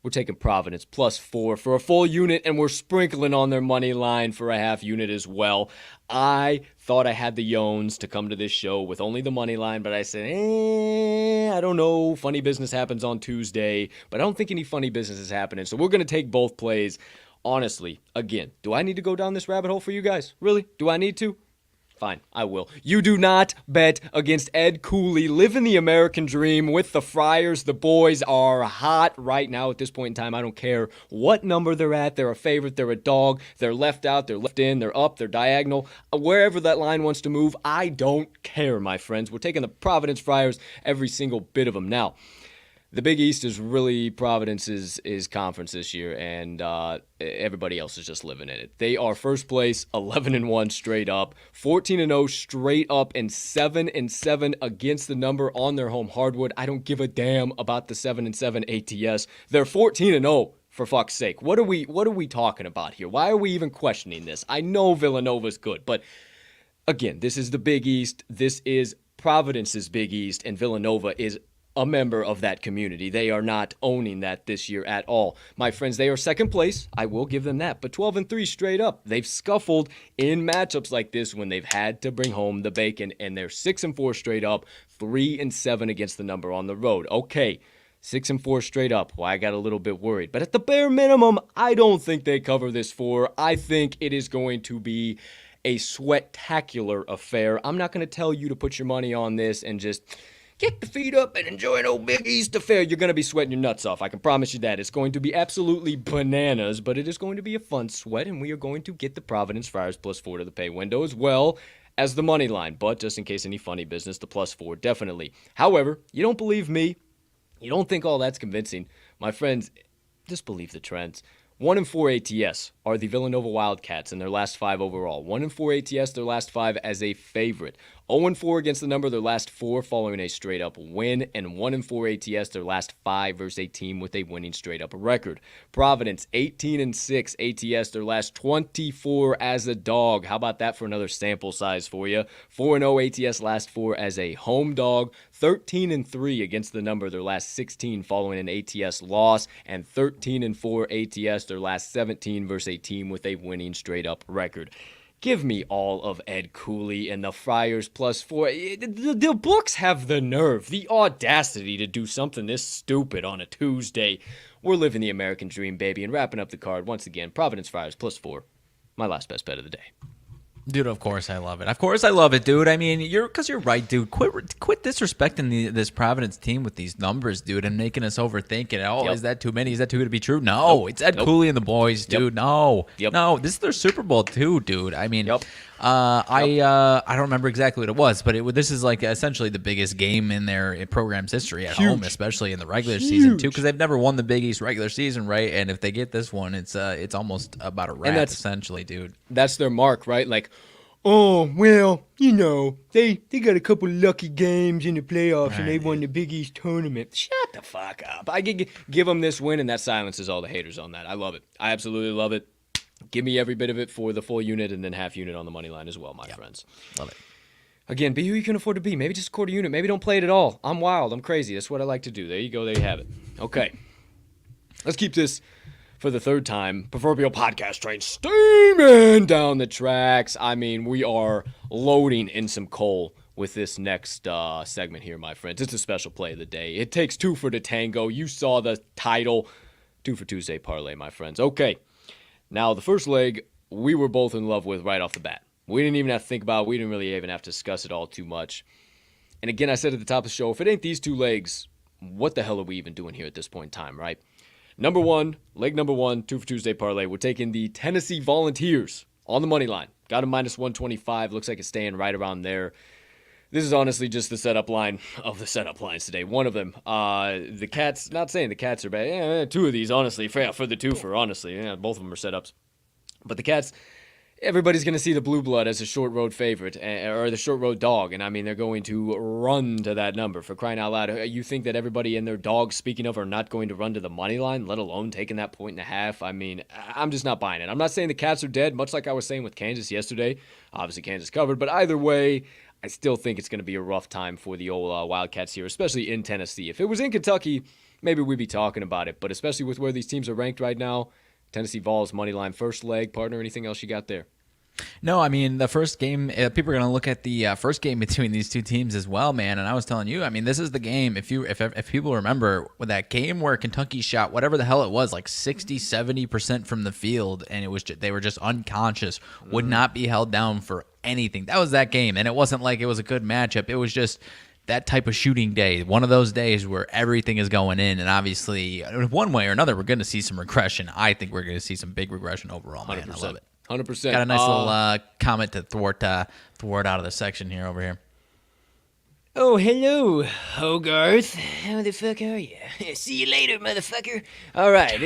We're taking Providence plus 4 for a full unit, and we're sprinkling on their money line for a half unit as well. I thought I had the Yones to come to this show with only the money line, but I said, I don't know. Funny business happens on Tuesday, but I don't think any funny business is happening. So we're going to take both plays. Honestly, again, do I need to go down this rabbit hole for you guys? Really? Do I need to? Fine, I will. You do not bet against Ed Cooley. Living the American dream with the Friars. The boys are hot right now at this point in time. I don't care what number they're at. They're a favorite. They're a dog. They're left out. They're left in. They're up. They're diagonal. Wherever that line wants to move, I don't care, my friends. We're taking the Providence Friars, every single bit of them. Now, the Big East is really Providence's conference this year, and everybody else is just living in it. They are first place, 11-1 straight up, 14-0 straight up, and 7-7 against the number on their home hardwood. I don't give a damn about the 7-7 ATS. They're 14-0. For fuck's sake. What are we talking about here? Why are we even questioning this? I know Villanova's good, but again, this is the Big East. This is Providence's Big East, and Villanova is a member of that community. They are not owning that this year at all. My friends, they are second place. I will give them that. But 12-3 straight up. They've scuffled in matchups like this when they've had to bring home the bacon, and they're 6-4 straight up, 3-7 against the number on the road. Okay, 6-4 straight up. Well, I got a little bit worried. But at the bare minimum, I don't think they cover this 4. I think it is going to be a sweat-tacular affair. I'm not going to tell you to put your money on this and just get the feet up and enjoy an old Big East affair. You're going to be sweating your nuts off. I can promise you that. It's going to be absolutely bananas, but it is going to be a fun sweat, and we are going to get the Providence Friars plus 4 to the pay window as well as the money line. But just in case any funny business, the plus 4, definitely. However, you don't believe me. You don't think all that's convincing. My friends, just believe the trends. 1-4 ATS are the Villanova Wildcats in their last 5 overall. 1-4 ATS, their last 5 as a favorite. 0-4 against the number, their last 4 following a straight-up win. And 1-4 ATS, their last 5 versus a team with a winning straight-up record. Providence, 18-6 ATS, their last 24 as a dog. How about that for another sample size for you? 4-0 ATS, last 4 as a home dog. 13-3 against the number, their last 16 following an ATS loss. And 13-4 ATS, their last 17 versus a team with a winning straight-up record. Give me all of Ed Cooley and the Friars plus 4. The books have the nerve, the audacity to do something this stupid on a Tuesday. We're living the American dream, baby, and wrapping up the card once again. Providence Friars plus 4. My last best bet of the day. Dude, of course I love it. Of course I love it, dude. I mean, you're right, dude. Quit disrespecting this Providence team with these numbers, dude, and making us overthink it. Oh, Is that too many? Is that too good to be true? No, it's Ed Cooley and the boys, dude. No, no, this is their Super Bowl too, dude. I mean, I don't remember exactly what it was, but this is like essentially the biggest game in their program's history at home, especially in the regular season too, because they've never won the Big East regular season, right? And if they get this one, it's almost about a wrap, essentially, dude. That's their mark, right? Like, oh well, they got a couple lucky games in the playoffs and they won the Big East tournament. Shut the fuck up! I give them this win, and that silences all the haters on that. I love it. I absolutely love it. Give me every bit of it for the full unit and then half unit on the money line as well, my friends. Love it. Again, be who you can afford to be. Maybe just a quarter unit. Maybe don't play it at all. I'm wild. I'm crazy. That's what I like to do. There you go. There you have it. Okay. Let's keep this for the third time. Proverbial podcast train steaming down the tracks. I mean, we are loading in some coal with this next segment here, my friends. It's a special play of the day. It takes two for the tango. You saw the title. 2 for Tuesday parlay, my friends. Okay. Now, the first leg, we were both in love with right off the bat. We didn't even have to think about it. We didn't really even have to discuss it all too much. And again, I said at the top of the show, if it ain't these two legs, what the hell are we even doing here at this point in time, right? Leg number one, 2 for Tuesday parlay. We're taking the Tennessee Volunteers on the money line. Got a minus 125. Looks like it's staying right around there. This is honestly just the setup line of the setup lines today. One of them, the Cats, not saying the Cats are bad. Two of these, honestly, for the twofer, honestly. Yeah, both of them are setups. But the Cats, everybody's going to see the Blue Blood as a short road favorite, or the short road dog. And I mean, they're going to run to that number, for crying out loud. You think that everybody and their dogs, speaking of, are not going to run to the money line, let alone taking that 1.5? I mean, I'm just not buying it. I'm not saying the Cats are dead, much like I was saying with Kansas yesterday. Obviously, Kansas covered. But either way, I still think it's going to be a rough time for the old Wildcats here, especially in Tennessee. If it was in Kentucky, maybe we'd be talking about it. But especially with where these teams are ranked right now, Tennessee Vols, money line, first leg, partner, anything else you got there? No, I mean, the first game, people are going to look at the first game between these two teams as well, man. And I was telling you, I mean, this is the game, if people remember, with that game where Kentucky shot whatever the hell it was, like 60, 70% from the field, and they were just unconscious, would not be held down for anything. That was that game, and it wasn't like it was a good matchup. It was just that type of shooting day, one of those days where everything is going in, and obviously, one way or another, we're going to see some regression. I think we're going to see some big regression overall, man. 100%. I love it. 100%. Got a nice little comment to thwart out of the section here over here. Oh, hello, Hogarth. How the fuck are you? See you later, motherfucker. All right,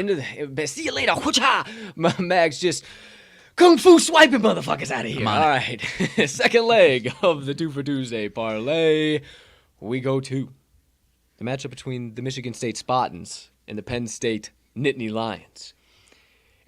see you later. Mags just kung fu swiping motherfuckers out of here. All right, second leg of the 2 for Tuesday parlay. We go to the matchup between the Michigan State Spartans and the Penn State Nittany Lions.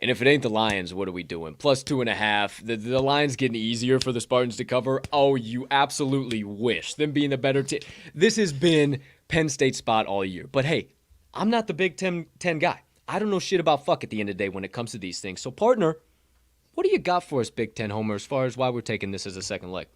And if it ain't the Lions, what are we doing? Plus 2.5. The line's getting easier for the Spartans to cover. Oh, you absolutely wish. Them being the better team. This has been Penn State's spot all year. But hey, I'm not the Big Ten guy. I don't know shit about fuck at the end of the day when it comes to these things. So, partner, what do you got for us, Big Ten homer, as far as why we're taking this as a second leg?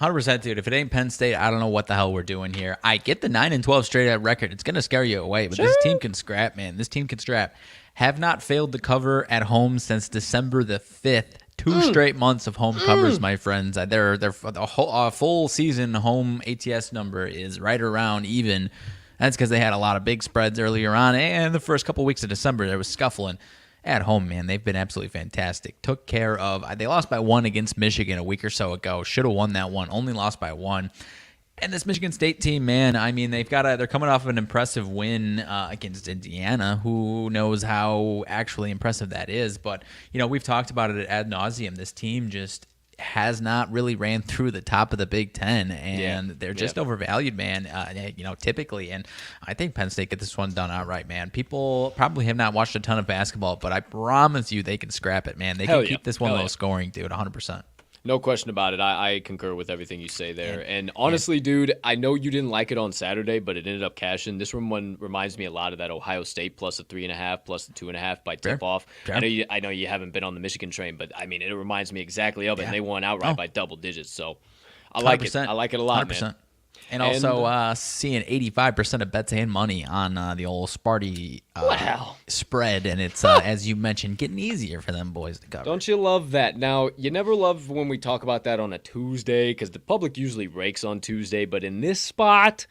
100%, dude. If it ain't Penn State, I don't know what the hell we're doing here. I get the 9-12 straight up record. It's going to scare you away. But This team can scrap, man. This team can scrap. Have not failed to cover at home since December the 5th. 2 straight months of home covers, my friends. Their full season home ATS number is right around even. That's because they had a lot of big spreads earlier on. And the first couple weeks of December, there was scuffling. At home, man, they've been absolutely fantastic. Took care of. They lost by 1 against Michigan a week or so ago. Should have won that one. Only lost by 1. And this Michigan State team, man, I mean, they're coming off of an impressive win against Indiana. Who knows how actually impressive that is? But we've talked about it ad nauseum. This team just has not really ran through the top of the Big Ten, and they're just overvalued, man, typically. And I think Penn State get this one done outright, man. People probably have not watched a ton of basketball, but I promise you they can scrap it, man. They can keep this one low scoring, dude, 100%. No question about it. I concur with everything you say there. And honestly, dude, I know you didn't like it on Saturday, but it ended up cashing. This one reminds me a lot of that Ohio State plus the 3.5, plus the 2.5 by tip-off. I know you haven't been on the Michigan train, but I mean, it reminds me exactly of it. And they won outright by double digits. So I like it. I like it a lot, 100%. Man. And also seeing 85% of bets and money on the old Sparty spread. And it's, as you mentioned, getting easier for them boys to cover. Don't you love that? Now, you never love when we talk about that on a Tuesday because the public usually rakes on Tuesday. But in this spot,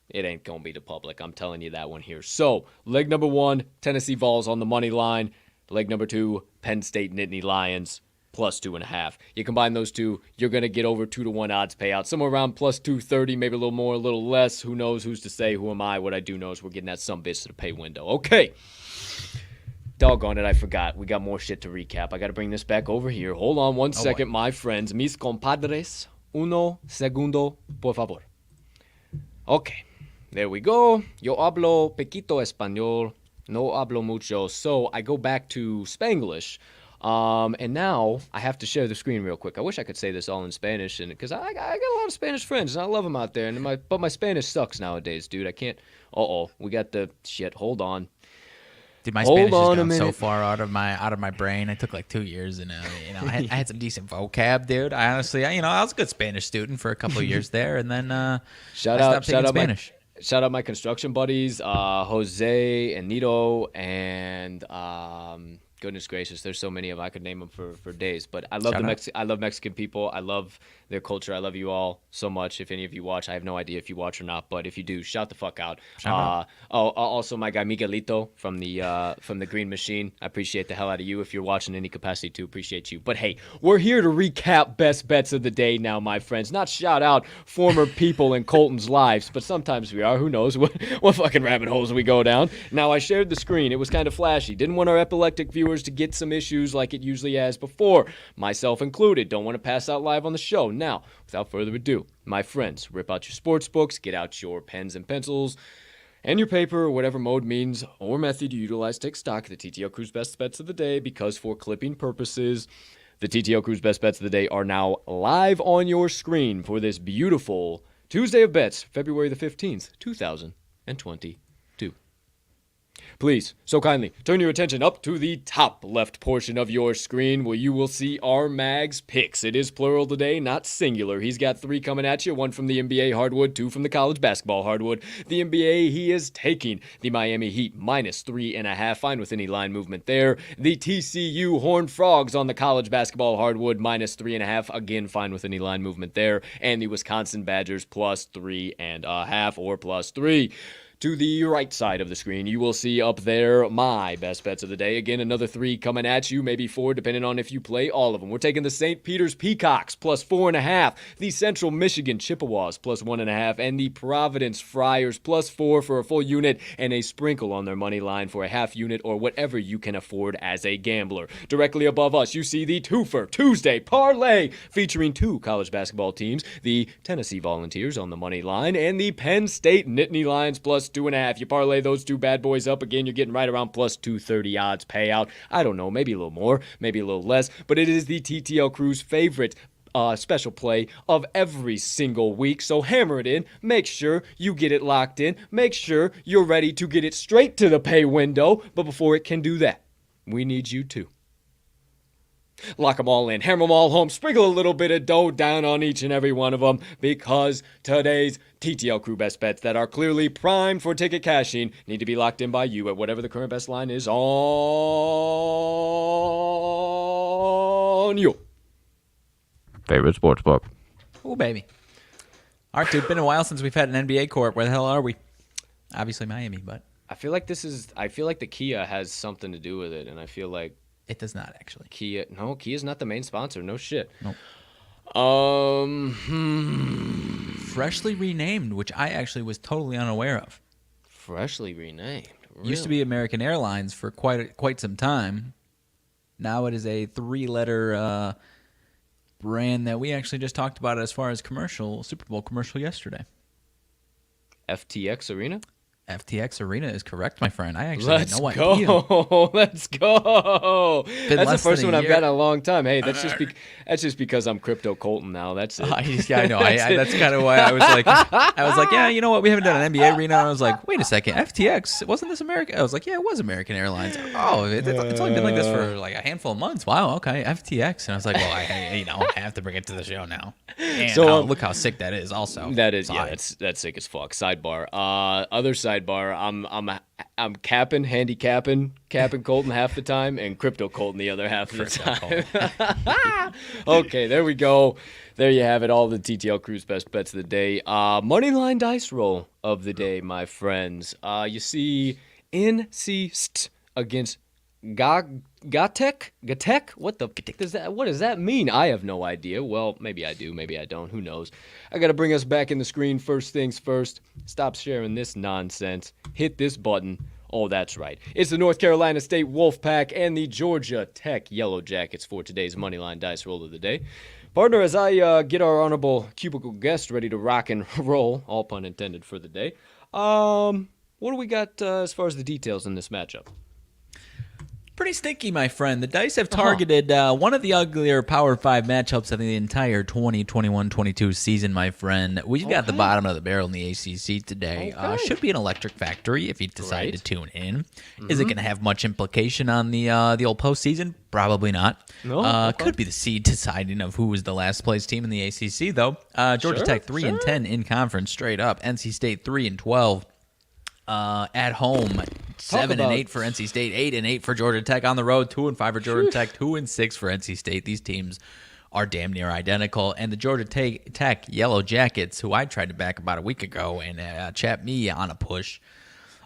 it ain't going to be the public. I'm telling you that one here. So, leg number 1, Tennessee Vols on the money line. Leg number 2, Penn State Nittany Lions. Plus 2.5. You combine those two, you're going to get over 2-to-1 odds payout. Somewhere around plus 230, maybe a little more, a little less. Who knows? Who's to say? Who am I? What I do know is we're getting that sumbitch to the pay window. Okay. Doggone it, I forgot. We got more shit to recap. I got to bring this back over here. Hold on one second, my friends. Mis compadres. Uno segundo, por favor. Okay. There we go. Yo hablo poquito español. No hablo mucho. So I go back to Spanglish. And now I have to share the screen real quick. I wish I could say this all in Spanish, and because I got a lot of Spanish friends, and I love them out there. But my Spanish sucks nowadays, dude. I can't. We got the shit. Hold on. Dude, my Spanish has gone so far out of my brain. It took like 2 years, and I had some decent vocab, dude. I honestly, I was a good Spanish student for a couple of years there, and then shout out Spanish. Shout out my construction buddies, Jose and Nito, and goodness gracious, there's so many of them. I could name them for days. But I love I love Mexican people. I love their culture. I love you all so much. If any of you watch, I have no idea if you watch or not, but if you do, shout the fuck out. Also my guy Miguelito from the Green Machine. I appreciate the hell out of you. If you're watching in any capacity too, appreciate you. But hey, we're here to recap best bets of the day now, my friends. Not shout out former people in Colton's lives, but sometimes we are. Who knows what fucking rabbit holes we go down. Now I shared the screen. It was kind of flashy. Didn't want our epileptic viewers to get some issues like it usually has before, myself included. Don't want to pass out live on the show. Now, without further ado, my friends, rip out your sports books, get out your pens and pencils, and your paper, or whatever mode means or method you utilize. Take stock of the TTL Crew's best bets of the day, because for clipping purposes, the TTL Crew's best bets of the day are now live on your screen for this beautiful Tuesday of Bets, February the 15th, 2022. Please, so kindly, turn your attention up to the top left portion of your screen where you will see RMags picks. It is plural today, not singular. He's got 3 coming at you, 1 from the NBA hardwood, 2 from the college basketball hardwood. The NBA, he is taking the Miami Heat minus 3.5, fine with any line movement there. The TCU Horned Frogs on the college basketball hardwood, minus 3.5, again, fine with any line movement there. And the Wisconsin Badgers plus 3.5 or plus 3. To the right side of the screen, you will see up there my best bets of the day. Again, another 3 coming at you, maybe 4, depending on if you play all of them. We're taking the St. Peter's Peacocks plus 4.5, the Central Michigan Chippewas plus 1.5, and the Providence Friars plus 4 for a full unit, and a sprinkle on their money line for a half unit or whatever you can afford as a gambler. Directly above us, you see the Twofer Tuesday Parlay featuring 2 college basketball teams, the Tennessee Volunteers on the money line, and the Penn State Nittany Lions plus 2.5. You parlay those 2 bad boys up, again, you're getting right around plus 230 odds payout. I don't know, maybe a little more, maybe a little less, but it is the TTL Crew's favorite special play of every single week. So hammer it in. Make sure you get it locked in. Make sure you're ready to get it straight to the pay window. But before it can do that, we need you to lock them all in, hammer them all home, sprinkle a little bit of dough down on each and every one of them, because today's TTL Crew best bets that are clearly primed for ticket cashing need to be locked in by you at whatever the current best line is on your favorite sports book. Oh, baby. All right, dude, been a while since we've had an NBA court. Where the hell are we? Obviously Miami, but I feel like the Kia has something to do with it, and I feel like it does not, actually. Kia's not the main sponsor. No shit. Nope. Freshly renamed, which I actually was totally unaware of. Freshly renamed? Really? Used to be American Airlines for quite some time. Now it is a 3-letter brand that we actually just talked about as far as Super Bowl commercial yesterday. FTX Arena? FTX Arena is correct, my friend. I actually Let's had no go. idea. Let's go. That's the first one I've year. got in a long time. Hey, that's just because I'm crypto Colton now. That's it. Yeah, I know. That's kind of why I was like, yeah, you know what? We haven't done an NBA arena. And I was like, wait a second, FTX, wasn't this American? I was like, yeah, it was American Airlines. Oh, it's only been like this for like a handful of months. Wow, okay, FTX. And I was like, well, I have to bring it to the show now. And So, look how sick that is. Also, That is, yeah, that's sick as fuck. Sidebar. Other sidebar. I'm handicapping Colton half the time, and crypto Colton the other half of the time. Okay, there we go. There you have it. All the TTL crew's best bets of the day. Moneyline dice roll of the day, my friends. You see, NC against Gatek? What does that mean? I have no idea. Well, maybe I do, maybe I don't. Who knows? I got to bring us back in the screen. First things first. Stop sharing this nonsense. Hit this button. Oh, that's right. It's the North Carolina State Wolfpack and the Georgia Tech Yellow Jackets for today's Moneyline Dice roll of the day. Partner, as I get our honorable cubicle guest ready to rock and roll, all pun intended for the day, what do we got as far as the details in this matchup? Pretty stinky, my friend. The dice have targeted one of the uglier Power 5 matchups of the entire 2021-22 season, my friend. We've got the bottom of the barrel in the ACC today. Should be an electric factory if you decide to tune in. Mm-hmm. Is it going to have much implication on the old postseason? Probably not. No. Could be the seed deciding of who was the last place team in the ACC, though. Georgia Tech 3-10 in conference straight up. NC State 3-12. At home, 7-8 for NC State, 8-8 for Georgia Tech. On the road, 2-5 for Georgia Tech, 2-6 for NC State. These teams are damn near identical. And the Georgia Tech Yellow Jackets, who I tried to back about a week ago and chat me on a push,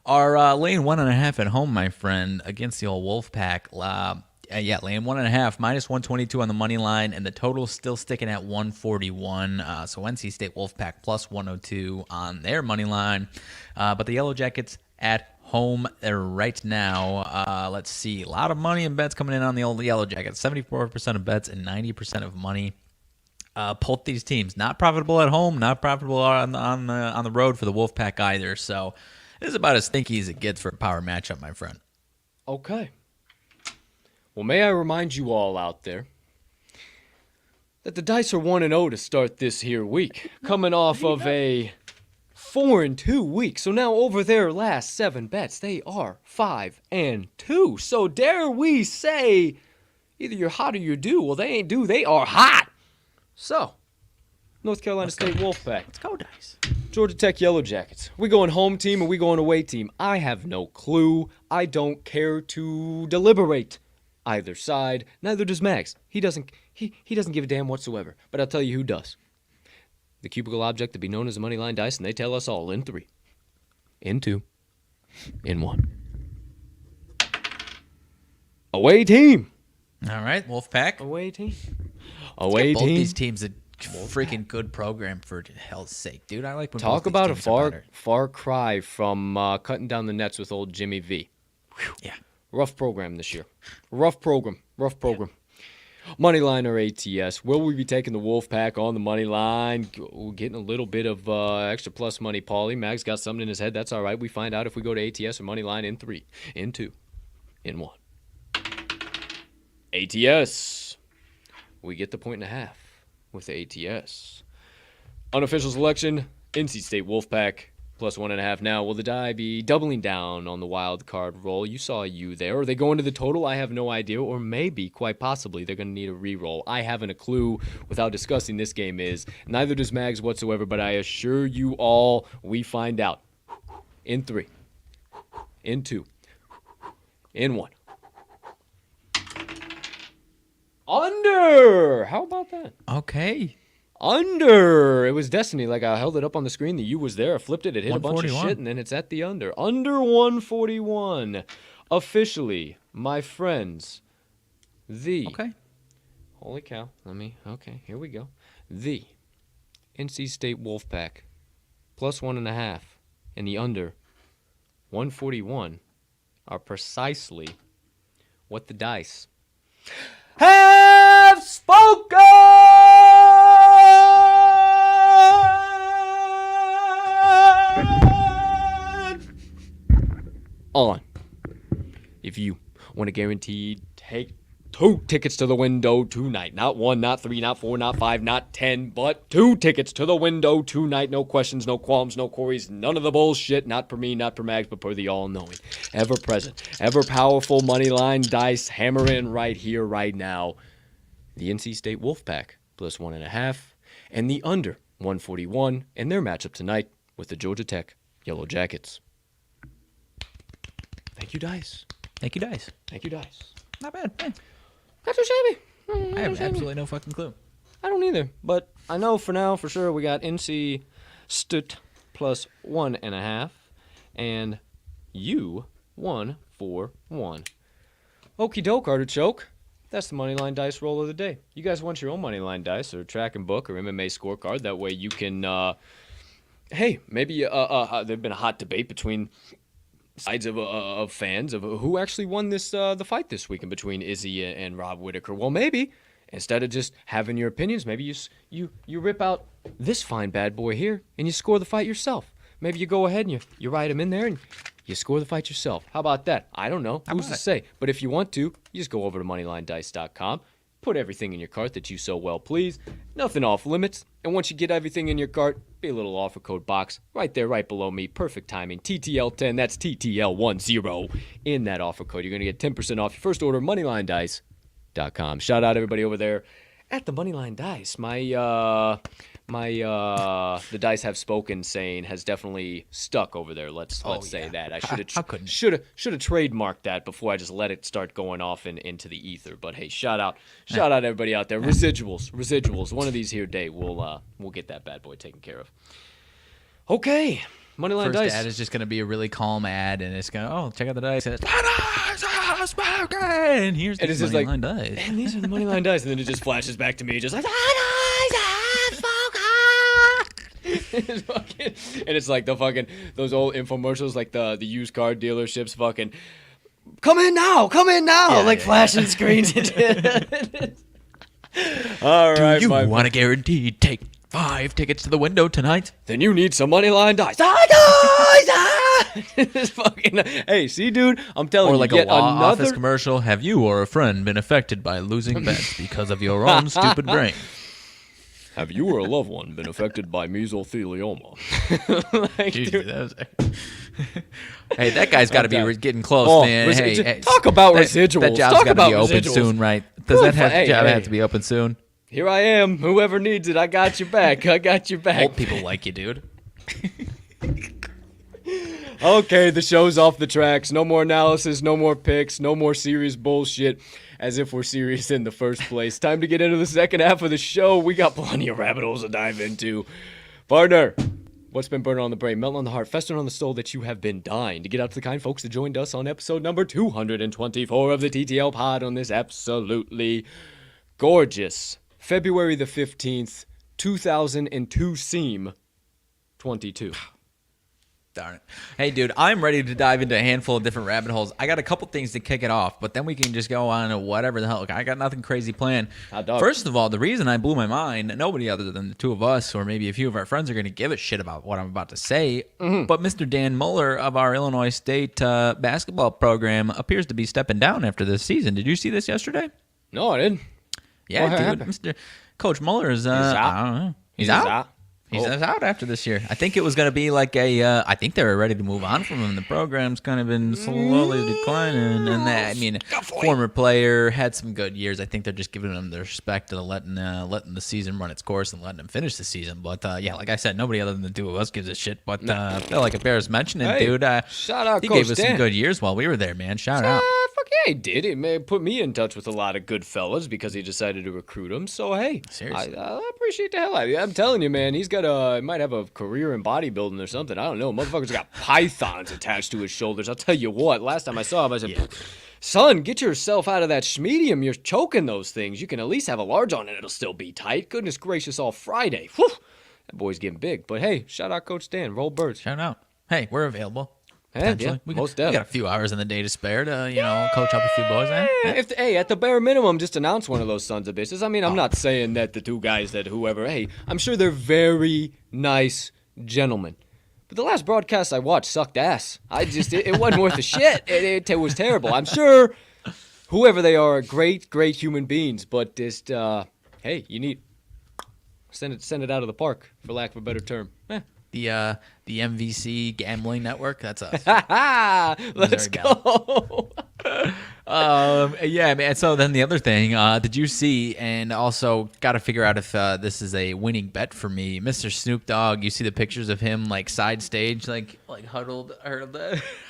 are laying 1.5 at home, my friend, against the old Wolfpack. Laying 1.5, minus 122 on the money line, and the total still sticking at 141. So NC State Wolfpack plus 102 on their money line. But the Yellow Jackets at home right now. Let's see. A lot of money and bets coming in on the old Yellow Jackets. 74% of bets and 90% of money. Both these teams not profitable at home, not profitable on the road for the Wolfpack either. So this is about as stinky as it gets for a power matchup, my friend. Okay. Well, may I remind you all out there that the Dice are 1-0 to start this here week, coming off of a 4-2 week. So now over their last 7 bets, they are 5-2. So dare we say, either you're hot or you're due. Well, they ain't due. They are hot. So, North Carolina State Wolfpack. Let's go, Dice. Georgia Tech Yellow Jackets. We going home team or we going away team? I have no clue. I don't care to deliberate either side. Neither does Mags. He doesn't give a damn whatsoever. But I'll tell you who does. The cubicle object to be known as the Moneyline Dice, and they tell us all in 3, in 2, in 1. Away team. All right, Wolfpack. Away team. Away both team. These teams a freaking good program, for hell's sake, dude. I like when talk both about these a teams far cry from cutting down the nets with old Jimmy V. Whew. Yeah. Rough program this year. Rough program. Moneyline or ATS. Will we be taking the Wolfpack on the money line? We're getting a little bit of extra plus money. Paulie Mag's got something in his head. That's all right. We find out if we go to ATS or Moneyline in 3, in 2, in 1. ATS. We get the 1.5 with the ATS. Unofficial selection, NC State Wolfpack. Plus 1.5 now. Will the die be doubling down on the wild card roll? You saw you there. Are they going to the total? I have no idea. Or maybe, quite possibly, they're going to need a re-roll. I haven't a clue with how disgusting this game is. Neither does Mags whatsoever, but I assure you all we find out. In 3. In 2. In 1. Under! How about that? Okay. Under. It was destiny. Like, I held it up on the screen. The U was there. I flipped it. It hit a bunch of shit, and then it's at the under. Under 141. Officially, my friends, the... Okay. Holy cow. Okay, here we go. The NC State Wolfpack plus 1.5 and the under 141 are precisely what the dice have spoken! guaranteed take 2 tickets to the window tonight. Not 1, not 3, not 4, not 5, not 10, but 2 tickets to the window tonight. No questions, no qualms, no queries, none of the bullshit. Not per me, not per Mags, but per the all-knowing, ever-present, ever-powerful Moneyline Dice. Hammer in right here, right now. The NC State Wolfpack plus 1.5, and the under 141 in their matchup tonight with the Georgia Tech Yellow Jackets. Thank you, Dice. Thank you, Dice. Thank you, Dice. Not bad. Hey, Not too shabby. I have absolutely no fucking clue. I don't either, but I know for now, for sure, we got NC State plus 1.5, and you 141. Okie doke, artichoke. That's the Moneyline Dice roll of the day. You guys want your own Moneyline Dice or track and book or MMA scorecard? That way you can, hey, maybe there's been a hot debate between sides of fans of who actually won this the fight this weekend between Izzy and Rob Whittaker. Well, maybe instead of just having your opinions, maybe you rip out this fine bad boy here and you score the fight yourself. Maybe you go ahead and you write him in there and you score the fight yourself. How about that? I don't know. Who's to say? But if you want to, you just go over to moneylinedice.com. Put everything in your cart that you so well please. Nothing off limits. And once you get everything in your cart, be a little offer code box right there, right below me. Perfect timing. TTL10, that's TTL10 in that offer code. You're going to get 10% off your first order, moneylinedice.com. Shout out everybody over there at the Moneyline Dice. The Dice Have Spoken saying has definitely stuck over there. Let's say that. I should have trademarked that before I just let it start going off into the ether. But hey, shout out everybody out there. Residuals. One of these here day we'll get that bad boy taken care of. Okay, Moneyline Dice. First ad is just going to be a really calm ad, and it's going to, check out the dice. And it's, and here's the Moneyline Dice. And these are the Moneyline Dice. And then it just flashes back to me, just like, and it's like the fucking, those old infomercials, like the used car dealerships fucking, come in now, flashing screens. All right, do you want to guarantee take 5 tickets to the window tonight? Then you need some Moneyline Dice. It's fucking, hey, see, dude, I'm telling you, or like yet a law another office commercial. Have you or a friend been affected by losing bets because of your own stupid brain? Have you or a loved one been affected by mesothelioma? Hey, that guy's got to be getting close, man. Hey, talk about residuals. That job's got to be open soon, right? Does that job have to be open soon? Here I am. Whoever needs it, I got your back. Old people like you, dude. Okay, the show's off the tracks. No more analysis, no more picks, no more serious bullshit. As if we're serious in the first place. Time to get into the second half of the show. We got plenty of rabbit holes to dive into. Partner, what's been burning on the brain, melting on the heart, festering on the soul that you have been dying to get out to the kind folks that joined us on episode number 224 of the TTL Pod on this absolutely gorgeous February the 15th, 2002 seam 22. Darn it. Hey, dude, I'm ready to dive into a handful of different rabbit holes. I got a couple things to kick it off, but then we can just go on to whatever the hell. I got nothing crazy planned. First of all, the reason I blew my mind, nobody other than the two of us or maybe a few of our friends are going to give a shit about what I'm about to say, but Mr. Dan Muller of our Illinois State basketball program appears to be stepping down after this season. Did you see this yesterday? No, I didn't. Yeah, dude. Mr. Coach Muller is out. I don't know. He's out. He's out after this year. I think it was going to be like I think they were ready to move on from him. The program's kind of been slowly declining. And that, I mean, former player, had some good years. I think they're just giving him the respect of letting the season run its course and letting him finish the season. But, yeah, like I said, nobody other than the two of us gives a shit. But I feel like it bears mentioning, dude. Shout out he Coach gave us Dan. some good years while we were there, man. Shout out. Fuck yeah, he did. It put me in touch with a lot of good fellas because he decided to recruit them. So, hey, seriously, I appreciate the hell out of you. I'm telling you, man, he's got might have a career in bodybuilding or something. I don't know. Motherfucker's got pythons attached to his shoulders. I'll tell you what, last time I saw him, I said, son, get yourself out of that schmedium. You're choking those things. You can at least have a large on and it'll still be tight. Goodness gracious, all Friday. Whew. That boy's getting big. But, hey, shout out Coach Dan. Roll birds. Shout out. Hey, we're available. Yeah, we most got a few hours in the day to spare to, coach up a few boys. Hey, at the bare minimum, just announce one of those sons of bitches. I mean, I'm not saying that the two guys that whoever, hey, I'm sure they're very nice gentlemen. But the last broadcast I watched sucked ass. It wasn't worth a shit. It was terrible. I'm sure whoever they are, great human beings. But just hey, you need send it out of the park, for lack of a better term. The MVC gambling network. That's us. Let's go. Yeah, man. So then the other thing, did you see? And also got to figure out if this is a winning bet for me, Mr. Snoop Dogg. You see the pictures of him like side stage, like huddled.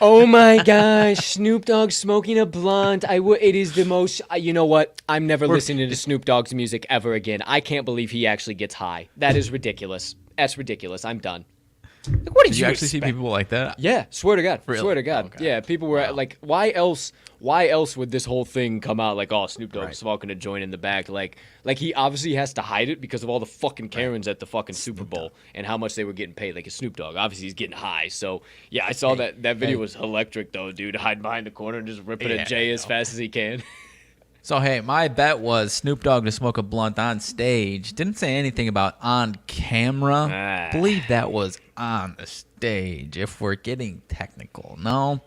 Oh my gosh, Snoop Dogg smoking a blunt. It is the most. You know what? I'm never listening to Snoop Dogg's music ever again. I can't believe he actually gets high. That is ridiculous. That's ridiculous. I'm done. Like, what did you actually see people like that? Yeah, swear to God. Really? Swear to God. Okay. Yeah, people were like, why else would this whole thing come out like, oh, Snoop Dogg smoking a joint in the back? Like he obviously has to hide it because of all the fucking Karens at the fucking Super Bowl and how much they were getting paid. Like, it's Snoop Dogg. Obviously, he's getting high. So, yeah, I saw that video was electric, though, dude. Hiding behind the corner and just ripping a J as fast as he can. So, hey, my bet was Snoop Dogg to smoke a blunt on stage. Didn't say anything about on camera. Believe that was on the stage, if we're getting technical. No?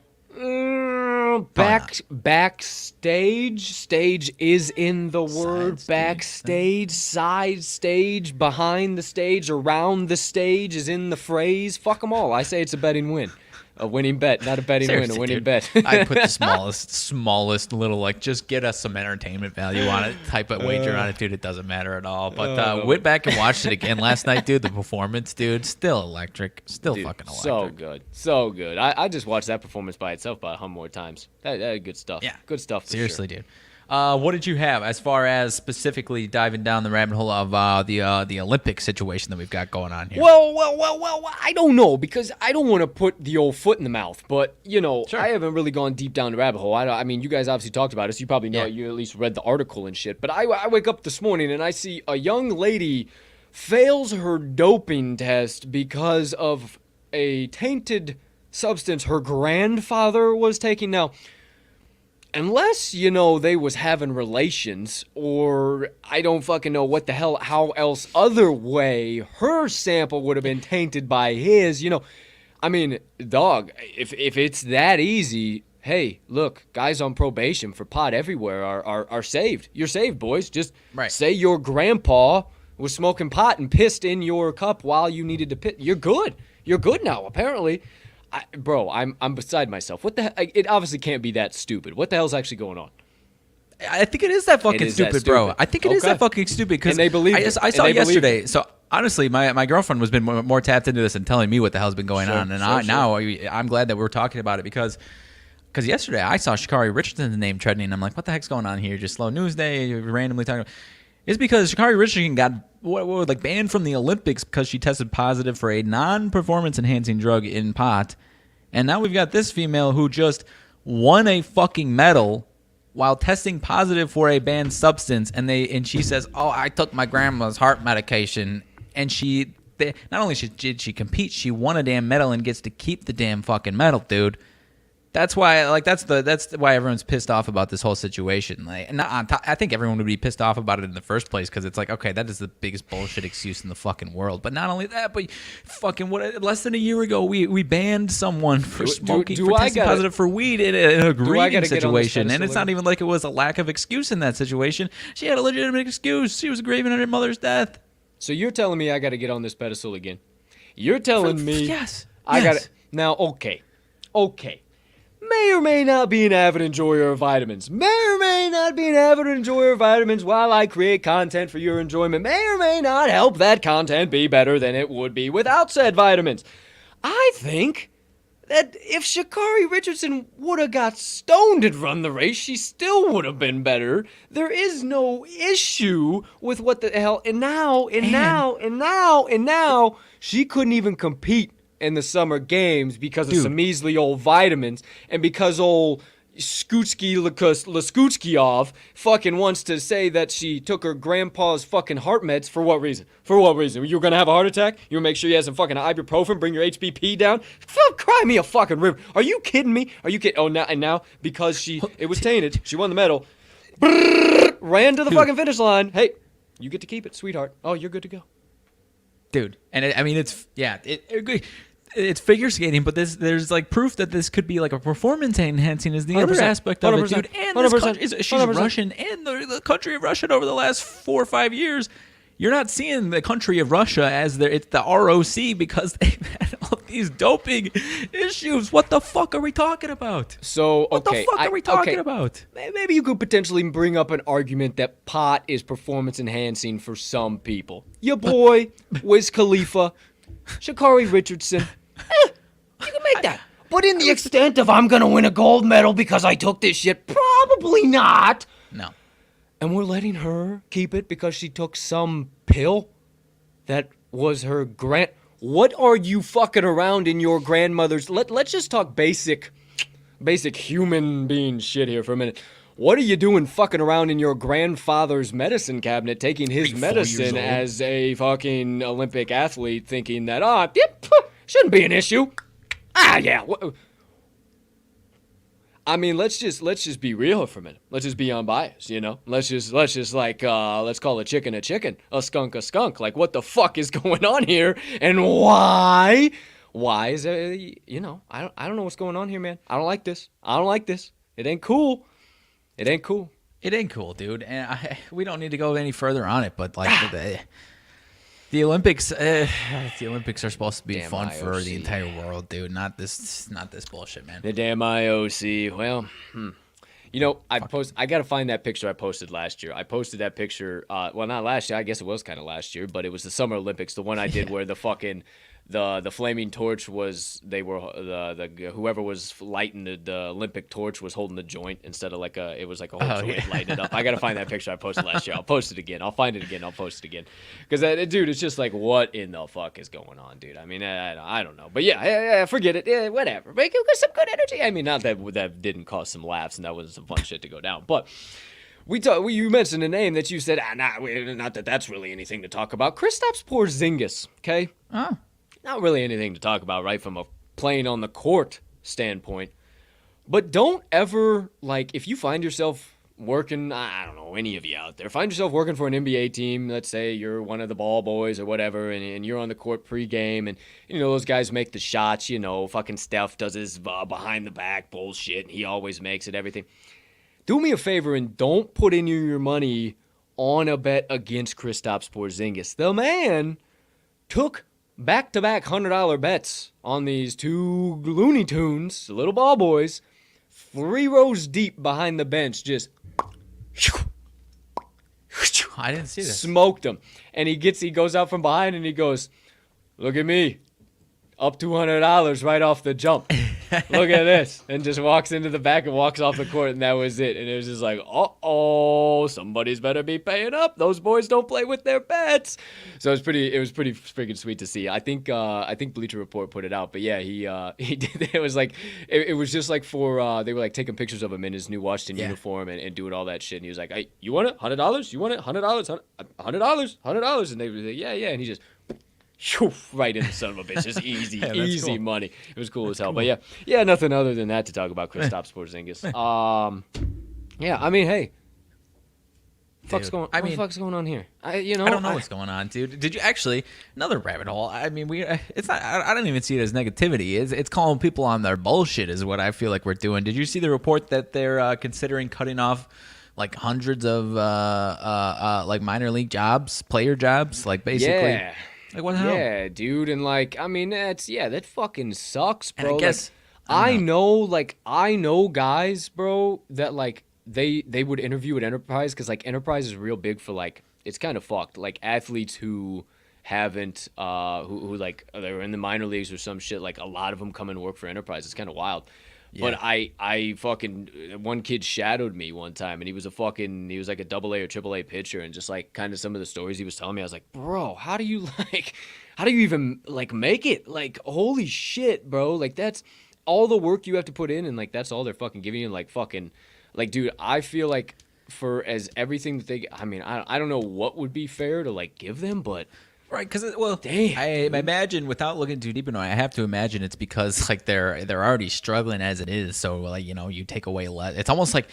Backstage. Stage is in the word. Backstage, side stage, behind the stage, around the stage is in the phrase. Fuck them all. I say it's a betting win. A winning bet, not a betting win, a winning bet. I put the smallest little, like, just get us some entertainment value on it type of wager on it, dude. It doesn't matter at all. But went back and watched it again last night, dude. The performance, dude, still electric. Still fucking electric. So good. So good. I just watched that performance by itself about 100 more times. That good stuff. Yeah. Good stuff. Seriously, dude. What did you have as far as specifically diving down the rabbit hole of the Olympic situation that we've got going on here? Well, I don't know, because I don't want to put the old foot in the mouth, but, you know, Sure. I haven't really gone deep down the rabbit hole. I mean, you guys obviously talked about it, so you probably know it. You at least read the article and shit, but I wake up this morning and I see a young lady fails her doping test because of a tainted substance her grandfather was taking. Now, unless, you know, they was having relations, or I don't fucking know what the hell, how else other way her sample would have been tainted by his, you know. I mean, dog, if it's that easy, hey, look, guys on probation for pot everywhere are saved. You're saved, boys. Just say your grandpa was smoking pot and pissed in your cup while you needed to piss. You're good. You're good now, apparently. Bro, I'm beside myself. What the hell? It obviously can't be that stupid. What the hell's actually going on? I think it is that fucking stupid, bro. I think it is that fucking stupid because they believe I saw yesterday. So honestly, my girlfriend has been more tapped into this and telling me what the hell's been going on, and now I'm glad that we're talking about it because yesterday I saw Sha'Carri Richardson's name trending, and I'm like, what the heck's going on here? Just slow news day, randomly talking about. It's because Sha'Carri Richardson got like banned from the Olympics because she tested positive for a non-performance enhancing drug in pot, and now we've got this female who just won a fucking medal while testing positive for a banned substance, and she says, "Oh, I took my grandma's heart medication," and not only did she compete, she won a damn medal and gets to keep the damn fucking medal, dude. That's why, like, that's why everyone's pissed off about this whole situation. Like, I think everyone would be pissed off about it in the first place because it's like, okay, that is the biggest bullshit excuse in the fucking world. But not only that, but fucking less than a year ago, we banned someone for smoking, for testing positive for weed in a grieving situation, and it's not even like it was a lack of excuse in that situation. She had a legitimate excuse. She was grieving her mother's death. So you're telling me I got to get on this pedestal again? You're telling me yes. I got to now? Okay. May or may not be an avid enjoyer of vitamins. May or may not be an avid enjoyer of vitamins while I create content for your enjoyment. May or may not help that content be better than it would be without said vitamins. I think that if Sha'Carri Richardson would have got stoned and run the race, she still would have been better. There is no issue with what the hell. And now, she couldn't even compete in the summer games because of some measly old vitamins, and because old Laskutskiov fucking wants to say that she took her grandpa's fucking heart meds. For what reason? You were gonna have a heart attack? You were gonna make sure you had some fucking ibuprofen, bring your HBP down? Cry me a fucking river. Are you kidding me? Are you kidding? Oh, now because it was tainted, she won the medal, ran to the fucking finish line. Hey, you get to keep it, sweetheart. Oh, you're good to go. Dude, and it's figure skating, but there's like proof that this could be like a performance enhancing is the other aspect of it, dude. And this country, she's Russian, and the country of Russia over the last 4 or 5 years, you're not seeing the country of Russia as it's the ROC because they've had all these doping issues. What the fuck are we talking about? So, what the fuck are we talking about? Maybe you could potentially bring up an argument that pot is performance enhancing for some people. Your boy, Wiz Khalifa, Sha'Carri Richardson. You can make that. But in the extent of I'm going to win a gold medal because I took this shit, probably not. No. And we're letting her keep it because she took some pill that was her What are you fucking around in your grandmother's? Let's just talk basic human being shit here for a minute. What are you doing fucking around in your grandfather's medicine cabinet, taking his medicine as a fucking Olympic athlete, thinking that, shouldn't be an issue. Yeah. I mean, let's just be real for a minute. Let's just be unbiased, you know? Let's just let's call a chicken, a skunk a skunk. Like, what the fuck is going on here? And why? Why is it, I don't know what's going on here, man. I don't like this. It ain't cool. It ain't cool, dude. And we don't need to go any further on it, but like the Olympics, are supposed to be fun for the entire world, dude. Not this bullshit, man. The damn IOC. Well, I gotta find that picture I posted last year. I posted that picture. Well, not last year. I guess it was kind of last year, but it was the Summer Olympics, the one I did where the fucking the flaming torch was the whoever was lighting the Olympic torch was holding the joint instead of it was like a whole joint lighting it up. I gotta find that picture I posted last year. I'll post it again. I'll find it again. I'll post it again. Because dude, it's just like, what in the fuck is going on, dude? I mean, I don't know, but yeah, forget it. Yeah, whatever. Make it with some good energy. I mean, not that didn't cause some laughs and that was some fun shit to go down, but. You mentioned a name that you said, not that that's really anything to talk about. Kristaps Porzingis, okay? Oh. Not really anything to talk about, right, from a playing on the court standpoint. But don't ever, if you find yourself working, I don't know, any of you out there, find yourself working for an NBA team, let's say you're one of the ball boys or whatever, and you're on the court pregame, and, those guys make the shots, fucking Steph does his behind-the-back bullshit, and he always makes it, everything. Do me a favor and don't put any of your money on a bet against Kristaps Porzingis. The man took back-to-back $100 bets on these two Looney Tunes, the little ball boys, 3 rows deep behind the bench, just I didn't see this. Smoked them. And he goes out from behind and he goes, look at me, up $200 right off the jump. Look at this. And just walks into the back and walks off the court, and that was it. And it was just like, somebody's better be paying up. Those boys don't play with their bets. So it was pretty freaking sweet to see. I think Bleacher Report put it out, but yeah, he did. It was like it was just like for they were like taking pictures of him in his new Washington uniform and doing all that shit. And he was like, hey, you want it? $100? You want it? $100? $100? And they were like, yeah. And he just right in the son of a bitch. Just easy, easy cool. Money. It was cool as hell. Cool. But yeah, nothing other than that to talk about Kristaps Porzingis. Yeah, I mean, hey. What the fuck's going on here? I don't know what's going on, dude. Did you actually another rabbit hole? I mean, it's not. I don't even see it as negativity. It's calling people on their bullshit is what I feel like we're doing. Did you see the report that they're considering cutting off like hundreds of like minor league jobs, player jobs, like basically? Yeah. Like, what the hell? Yeah, dude, and I mean, that fucking sucks, bro. And I guess I know guys, bro, that they would interview at Enterprise because Enterprise is real big for it's kind of fucked. Athletes who haven't who they're in the minor leagues or some shit. A lot of them come and work for Enterprise. It's kind of wild. Yeah. But I fucking one kid shadowed me one time, and he was like a AA or AAA pitcher, and just kind of some of the stories he was telling me, I was like, bro, how do you even make it? Holy shit, bro! That's all the work you have to put in, and that's all they're fucking giving you. Dude, I feel for as everything that they, I mean, I don't know what would be fair to give them, but. Right, because damn. I imagine without looking too deep into it, I have to imagine it's because they're already struggling as it is. So you take away less. It's almost like,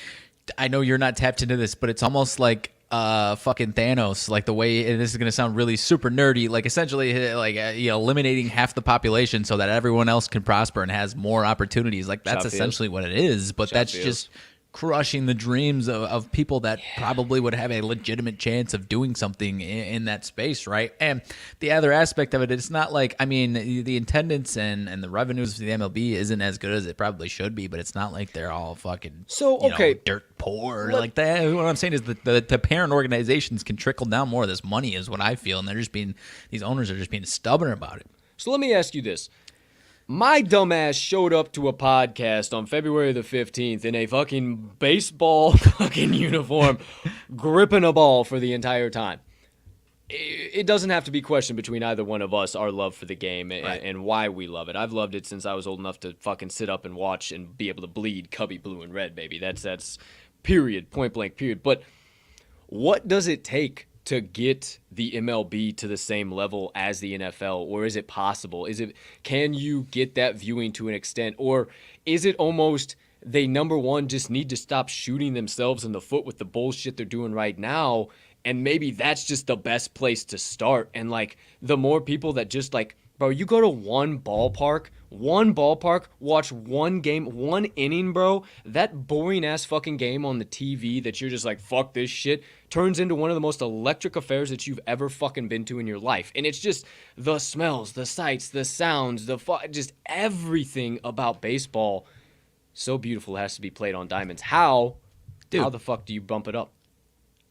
I know you're not tapped into this, but it's almost like fucking Thanos, like the way, and this is going to sound really super nerdy, like essentially like eliminating half the population so that everyone else can prosper and has more opportunities. Like that's essentially what it is, but that's just crushing the dreams of people that probably would have a legitimate chance of doing something in that space, right? And the other aspect of it, it's not like, I mean, the attendance and the revenues of the MLB isn't as good as it probably should be, but it's not like they're all fucking dirt poor like that. What I'm saying is that the parent organizations can trickle down more of this money is what I feel, and these owners are just being stubborn about it. So let me ask you this. My dumbass showed up to a podcast on February the 15th in a fucking baseball fucking uniform, gripping a ball for the entire time. It doesn't have to be questioned between either one of us, our love for the game and why we love it. I've loved it since I was old enough to fucking sit up and watch and be able to bleed Cubby blue and red, baby. That's period, point blank, period. But what does it take to get the MLB to the same level as the NFL, or is it possible? Can you get that viewing to an extent, or is it almost they, number one, just need to stop shooting themselves in the foot with the bullshit they're doing right now, and maybe that's just the best place to start, and like the more people that just like, bro, you go to one ballpark, watch one game, one inning, bro, that boring-ass fucking game on the TV that you're just like, fuck this shit, turns into one of the most electric affairs that you've ever fucking been to in your life. And it's just the smells, the sights, the sounds, just everything about baseball. So beautiful, it has to be played on diamonds. How the fuck do you bump it up?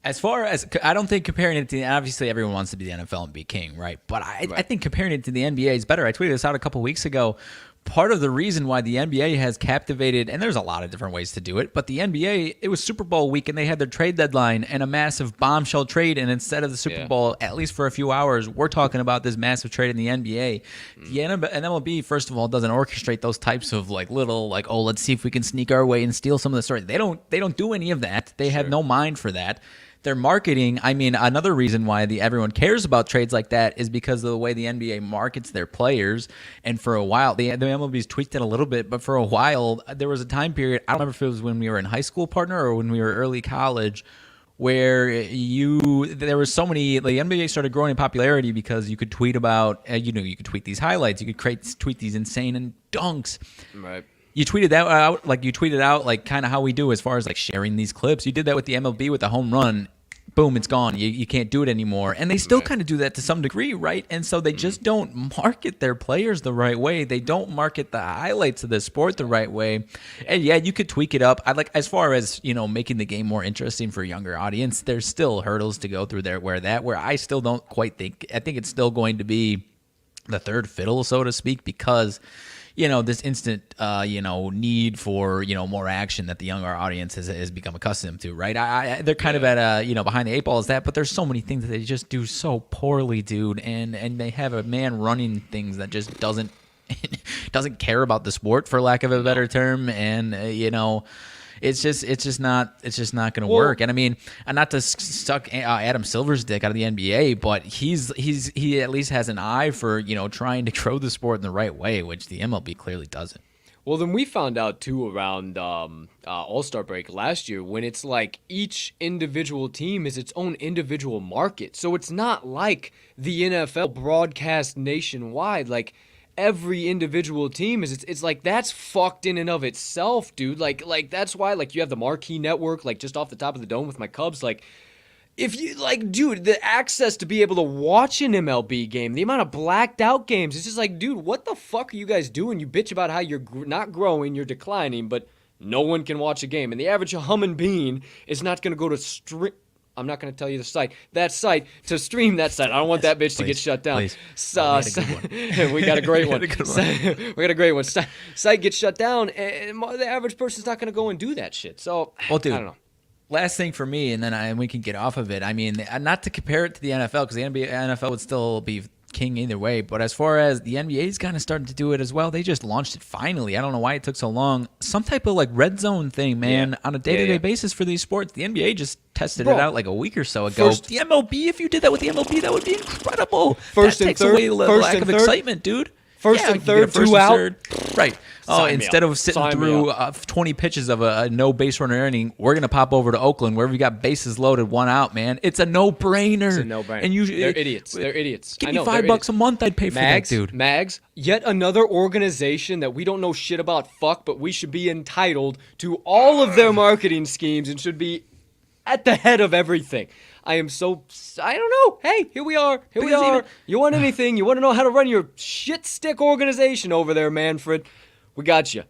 As far as, I don't think comparing it to, obviously everyone wants to be the NFL and be king, right? But I think comparing it to the NBA is better. I tweeted this out a couple weeks ago. Part of the reason why the NBA has captivated, and there's a lot of different ways to do it, but the NBA, it was Super Bowl week and they had their trade deadline and a massive bombshell trade, and instead of the Super Bowl, at least for a few hours, we're talking about this massive trade in the NBA. The MLB, first of all, doesn't orchestrate those types of like little, like, oh, let's see if we can sneak our way and steal some of the story. They don't do any of that. They have no mind for that. Their marketing, I mean, another reason why everyone cares about trades like that is because of the way the NBA markets their players. And for a while, the MLB's tweaked it a little bit, but for a while, there was a time period, I don't remember if it was when we were in high school, partner, or when we were early college, where there was so many, the NBA started growing in popularity because you could tweet about, you could tweet these highlights, you could tweet these insane dunks. Right. You tweeted that out, like kind of how we do as far as like sharing these clips. You did that with the MLB with the home run. Boom, it's gone. You can't do it anymore. And they still kind of do that to some degree, right? And so they just don't market their players the right way. They don't market the highlights of the sport the right way. And yeah, you could tweak it up. I like, as far as, making the game more interesting for a younger audience, there's still hurdles to go through there where I still don't quite think. I think it's still going to be the third fiddle, so to speak, because this instant, need for, more action that the younger audience has become accustomed to, right? They're kind of at behind the eight ball is that, but there's so many things that they just do so poorly, dude. And they have a man running things that just doesn't care about the sport, for lack of a better term. And, it's just not going to work. And I mean, not to suck Adam Silver's dick out of the NBA, but he at least has an eye for, trying to grow the sport in the right way, which the MLB clearly doesn't. Well, then we found out too around All-Star break last year, when it's like each individual team is its own individual market. So it's not like the NFL broadcast nationwide, like every individual team is. It's like, that's fucked in and of itself, dude. Like that's why, like, you have the Marquee Network, like, just off the top of the dome with my Cubs. Like, if you, like, dude, the access to be able to watch an MLB game, the amount of blacked out games, it's just like, dude, what the fuck are you guys doing? You bitch about how you're not growing, you're declining, but no one can watch a game. And the average humming bean is not going to go to I'm not going to tell you that site to stream that site. I don't want that bitch to get shut down. We got a great one. We got a great one. Site gets shut down, and the average person's not going to go and do that shit. So, well, dude, I don't know. Last thing for me, and then we can get off of it. I mean, not to compare it to the NFL, because the NFL would still be king either way, but as far as the NBA is kind of starting to do it as well, they just launched it finally. I don't know why it took so long. Some type of like red zone thing, man, on a day-to-day basis for these sports. The NBA just tested it out like a week or so ago. The MLB, if you did that with the MLB, that would be incredible. That takes away the lack of excitement, dude. First and third, first 2 and out. third. Right. Oh, Sign me instead up. of sitting Sign me through up. 20 pitches of a no base runner inning, we're gonna pop over to Oakland wherever you got bases loaded, 1 out, man. It's a no-brainer. It's a no-brainer. And you, They're idiots. They're idiots. Give I me know, $5 a month, I'd pay for that, dude. Mags, yet another organization that we don't know shit about, but we should be entitled to all of their marketing schemes and should be at the head of everything. I don't know. Hey, here we are. You want anything? You want to know how to run your shit stick organization over there, Manfred? We got you,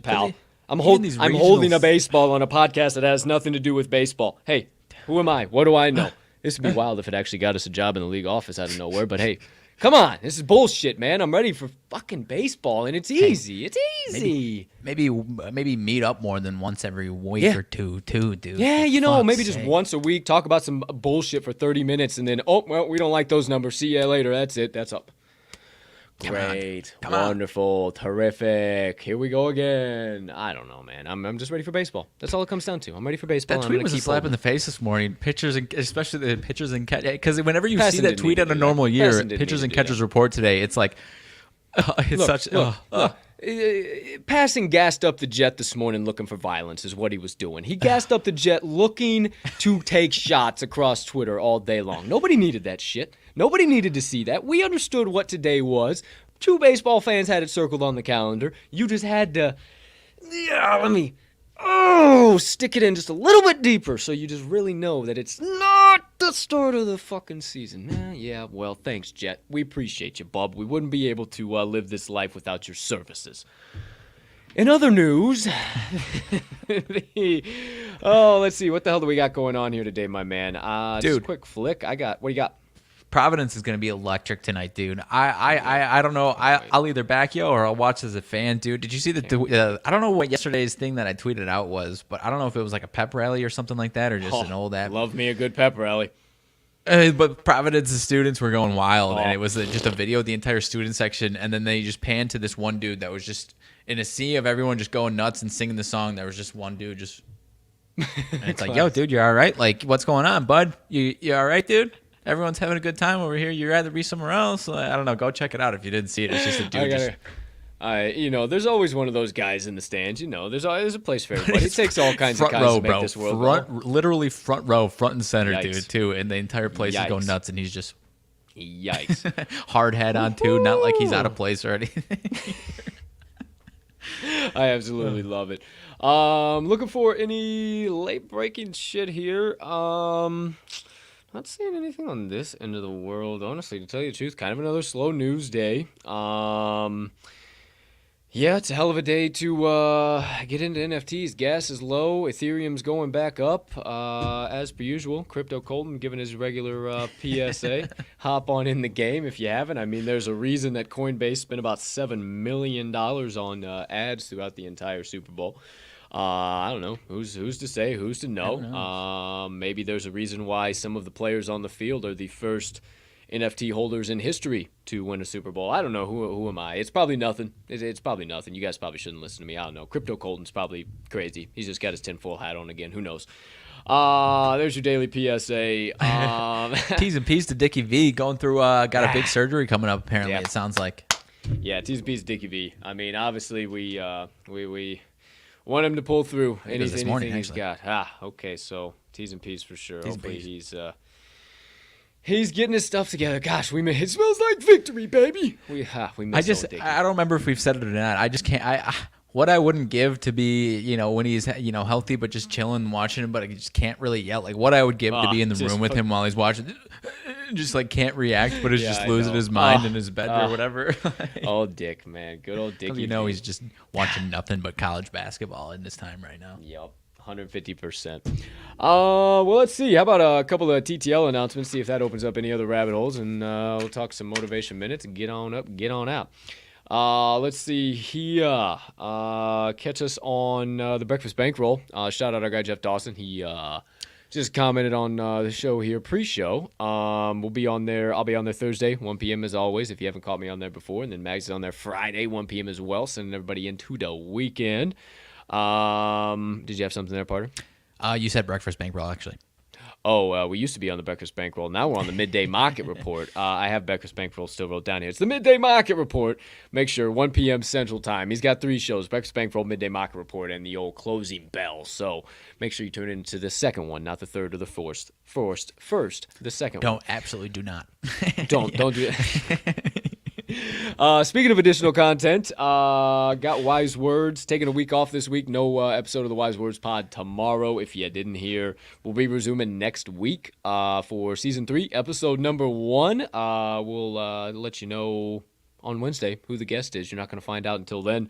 pal. I'm holding a baseball on a podcast that has nothing to do with baseball. Hey, who am I? What do I know? This would be wild if it actually got us a job in the league office out of nowhere, but hey, come on. This is bullshit, man. I'm ready for fucking baseball, and it's easy. It's easy. Maybe meet up more than once every week or two, too, dude. Yeah, maybe just sake. once a week, talk about some bullshit for 30 minutes, and then, we don't like those numbers. See ya later. That's it. That's up. Great. Come on. Wonderful. Terrific. Here we go again. I don't know, man. I'm just ready for baseball. That's all it comes down to. I'm ready for baseball. That tweet was a slap in the face this morning. Pitchers, especially the pitchers and catchers, because whenever you see that tweet in a normal year, pitchers and catchers report today, it's like, Passing gassed up the jet this morning looking for violence is what he was doing. He gassed up the jet looking to take shots across Twitter all day long. Nobody needed that shit. Nobody needed to see that. We understood what today was. 2 baseball fans had it circled on the calendar. You just had to, stick it in just a little bit deeper so you just really know that it's not the start of the fucking season. Yeah, well, thanks, Jet. We appreciate you, bub. We wouldn't be able to live this life without your services. In other news, let's see. What the hell do we got going on here today, my man? Just a quick flick. What do you got? Providence is going to be electric tonight, dude. I don't know. I'll either back you or I'll watch as a fan, dude. Did you see I don't know what yesterday's thing that I tweeted out was, but I don't know if it was like a pep rally or something like that or just an old app. Love me a good pep rally. But Providence's students were going wild, and it was just a video of the entire student section, and then they just panned to this one dude that was just in a sea of everyone just going nuts and singing the song. There was just one dude just, and it's like, yo, dude, you all right? Like, what's going on, bud? You all right, dude? Everyone's having a good time over here. You'd rather be somewhere else? I don't know. Go check it out if you didn't see it. It's just a dude. There's always one of those guys in the stands. There's always a place for everybody. It takes all kinds of guys to make this world literally front row, front and center, Yikes. dude, too. And the entire place is going nuts, and he's just yikes. Hard hat on, too. Not like he's out of place or anything. I absolutely love it. Looking for any late-breaking shit here. Not seeing anything on this end of the world, honestly, to tell you the truth. Kind of another slow news day. It's a hell of a day to get into NFTs. Gas is low. Ethereum's going back up, as per usual. Crypto Colton giving his regular PSA. Hop on in the game if you haven't. I mean, there's a reason that Coinbase spent about $7 million on ads throughout the entire Super Bowl. I don't know. Who's to say? Who's to know? Maybe there's a reason why some of the players on the field are the first NFT holders in history to win a Super Bowl. I don't know. Who am I? It's probably nothing. It's probably nothing. You guys probably shouldn't listen to me. I don't know. Crypto Colton's probably crazy. He's just got his tinfoil hat on again. Who knows? There's your daily PSA. T's and P's to Dickie V going through. Got a big surgery coming up. Apparently, It sounds like. Yeah, T's and P's to Dickie V. I mean, obviously we want him to pull through anything he's got. Okay, so T's and P's for sure. Hopefully he's getting his stuff together. Gosh, it smells like victory, baby. We miss I don't remember if we've said it or not. I just can't. What I wouldn't give to be, when he's, healthy but just chilling and watching him, but I just can't really yell. Like what I would give to be in the room with him while he's watching, just like can't react, but is just losing his mind in his bed or whatever. Old Dick, man, good old Dick. He's just watching nothing but college basketball in this time right now. Yep. 150%. Well, let's see. How about a couple of TTL announcements? See if that opens up any other rabbit holes, and we'll talk some motivation minutes and get on up, get on out. Let's see here. Catch us on the Breakfast Bankroll. Shout out our guy Jeff Dawson. He just commented on the show here, pre-show. We'll be on there. I'll be on there Thursday, 1 p.m. as always, if you haven't caught me on there before. And then Mags is on there Friday, 1 p.m. as well, sending everybody into the weekend. Did you have something there, Parter? You said Breakfast Bankroll, actually. We used to be on the Becker's Bankroll. Now we're on the Midday Market Report. I have Becker's Bankroll still wrote down here. It's the Midday Market Report. Make sure, 1 p.m. Central Time. He's got 3 shows, Becker's Bankroll, Midday Market Report, and the old closing bell. So make sure you tune into the second one, not the third or the first. First, the second one. Absolutely do not. Don't do it. Speaking of additional content, got Wise Words. Taking a week off this week. No episode of the Wise Words pod tomorrow. If you didn't hear, we'll be resuming next week for season 3, episode number 1. We'll let you know on Wednesday who the guest is. You're not going to find out until then.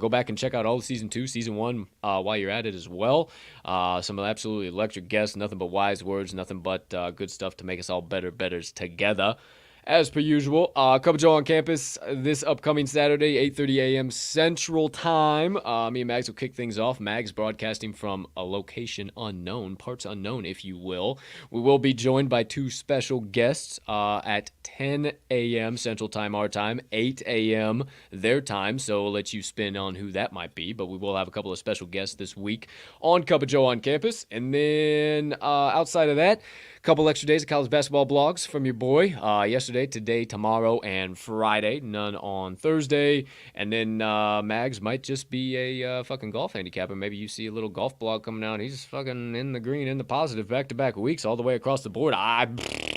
Go back and check out all of season 2, season 1 while you're at it as well. Some absolutely electric guests. Nothing but wise words. Nothing but good stuff to make us all betters together. As per usual, Cup of Joe on campus this upcoming Saturday, 8:30 a.m. Central Time. Me and Mags will kick things off. Mags broadcasting from a location unknown, parts unknown, if you will. We will be joined by 2 special guests at 10 a.m. Central Time, our time, 8 a.m. their time. So we'll let you spin on who that might be. But we will have a couple of special guests this week on Cup of Joe on campus. And then outside of that, couple extra days of college basketball blogs from your boy. Yesterday, today, tomorrow, and Friday. None on Thursday. And then Mags might just be a fucking golf handicapper. Maybe you see a little golf blog coming out. He's fucking in the green, in the positive, back-to-back weeks all the way across the board.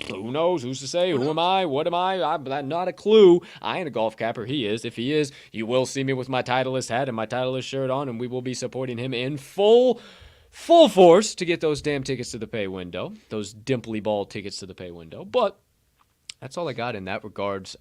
Who knows? Who's to say? Who am I? What am I? I'm not a clue. I ain't a golf capper. He is. If he is, you will see me with my Titleist hat and my Titleist shirt on, and we will be supporting him in full force to get those damn tickets to the pay window, those dimply ball tickets to the pay window. But that's all I got in that regards.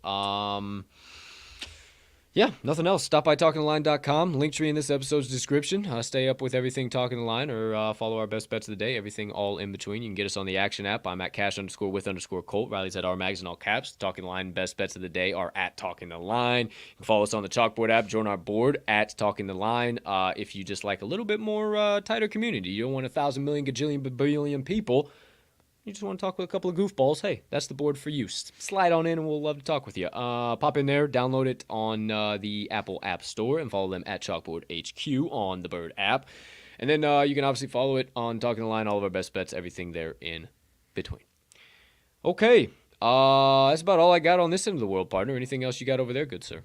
Yeah, nothing else. Stop by talkingtheline.com. Linktree in this episode's description. Stay up with everything Talking the Line, or follow our best bets of the day. Everything all in between. You can get us on the Action app. I'm at cash_with_Colt. Riley's at RMags in all caps. Talking the Line best bets of the day are at Talking the Line. You can follow us on the Chalkboard app. Join our board at Talking the Line. If you just like a little bit more tighter community, you don't want 1,000 million gajillion billion people. You just want to talk with a couple of goofballs, hey, that's the board for you. Slide on in and we'll love to talk with you. Pop in there, download it on the Apple App Store, and follow them at Chalkboard HQ on the Bird app. And then you can obviously follow it on Talking the Line, all of our best bets, everything there in between. Okay, that's about all I got on this end of the world, partner. Anything else you got over there, good sir?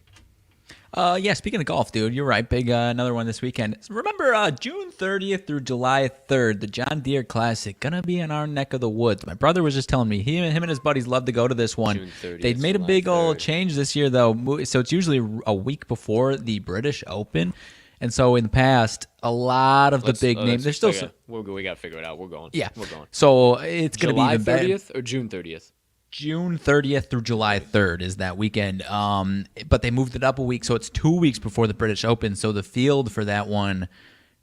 Yeah, speaking of golf, dude, you're right. Big another one this weekend. Remember June 30th through July 3rd, the John Deere Classic, gonna be in our neck of the woods. My brother was just telling me him and his buddies love to go to this one. June 30th, They've made a big July 3rd. old change this year, though. So it's usually a week before the British Open. And so in the past, a lot of the big names, there's still some. We got to figure it out. We're going. Yeah. We're going. So it's going to be July even better. 30th or June 30th? June 30th through July 3rd is that weekend. But they moved it up a week, so it's 2 weeks before the British Open. So the field for that one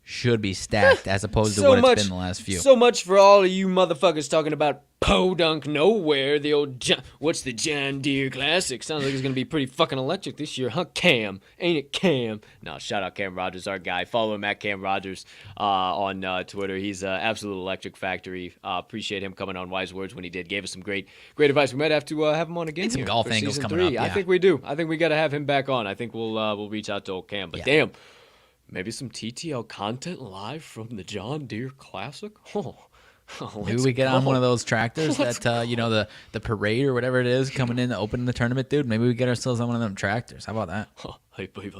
should be stacked as opposed to what it's been the last few. So much for all of you motherfuckers talking about podunk nowhere. The old what's the John Deere Classic? Sounds like it's gonna be pretty fucking electric this year, huh? Cam, ain't it, Cam? No, shout out Cam Rogers, our guy. Follow him at Cam Rogers on Twitter. He's absolute electric factory. Appreciate him coming on Wise Words when he did. Gave us some great advice. We might have to have him on again. Some here golf for angles season coming 3. up. I Yeah. think we do. I think we got to have him back on. I think we'll reach out to old Cam. But damn. Maybe some TTL content live from the John Deere Classic? Maybe we get on one of those tractors that, the parade or whatever it is coming in to open the tournament, dude. Maybe we get ourselves on one of them tractors. How about that? Hey, baby,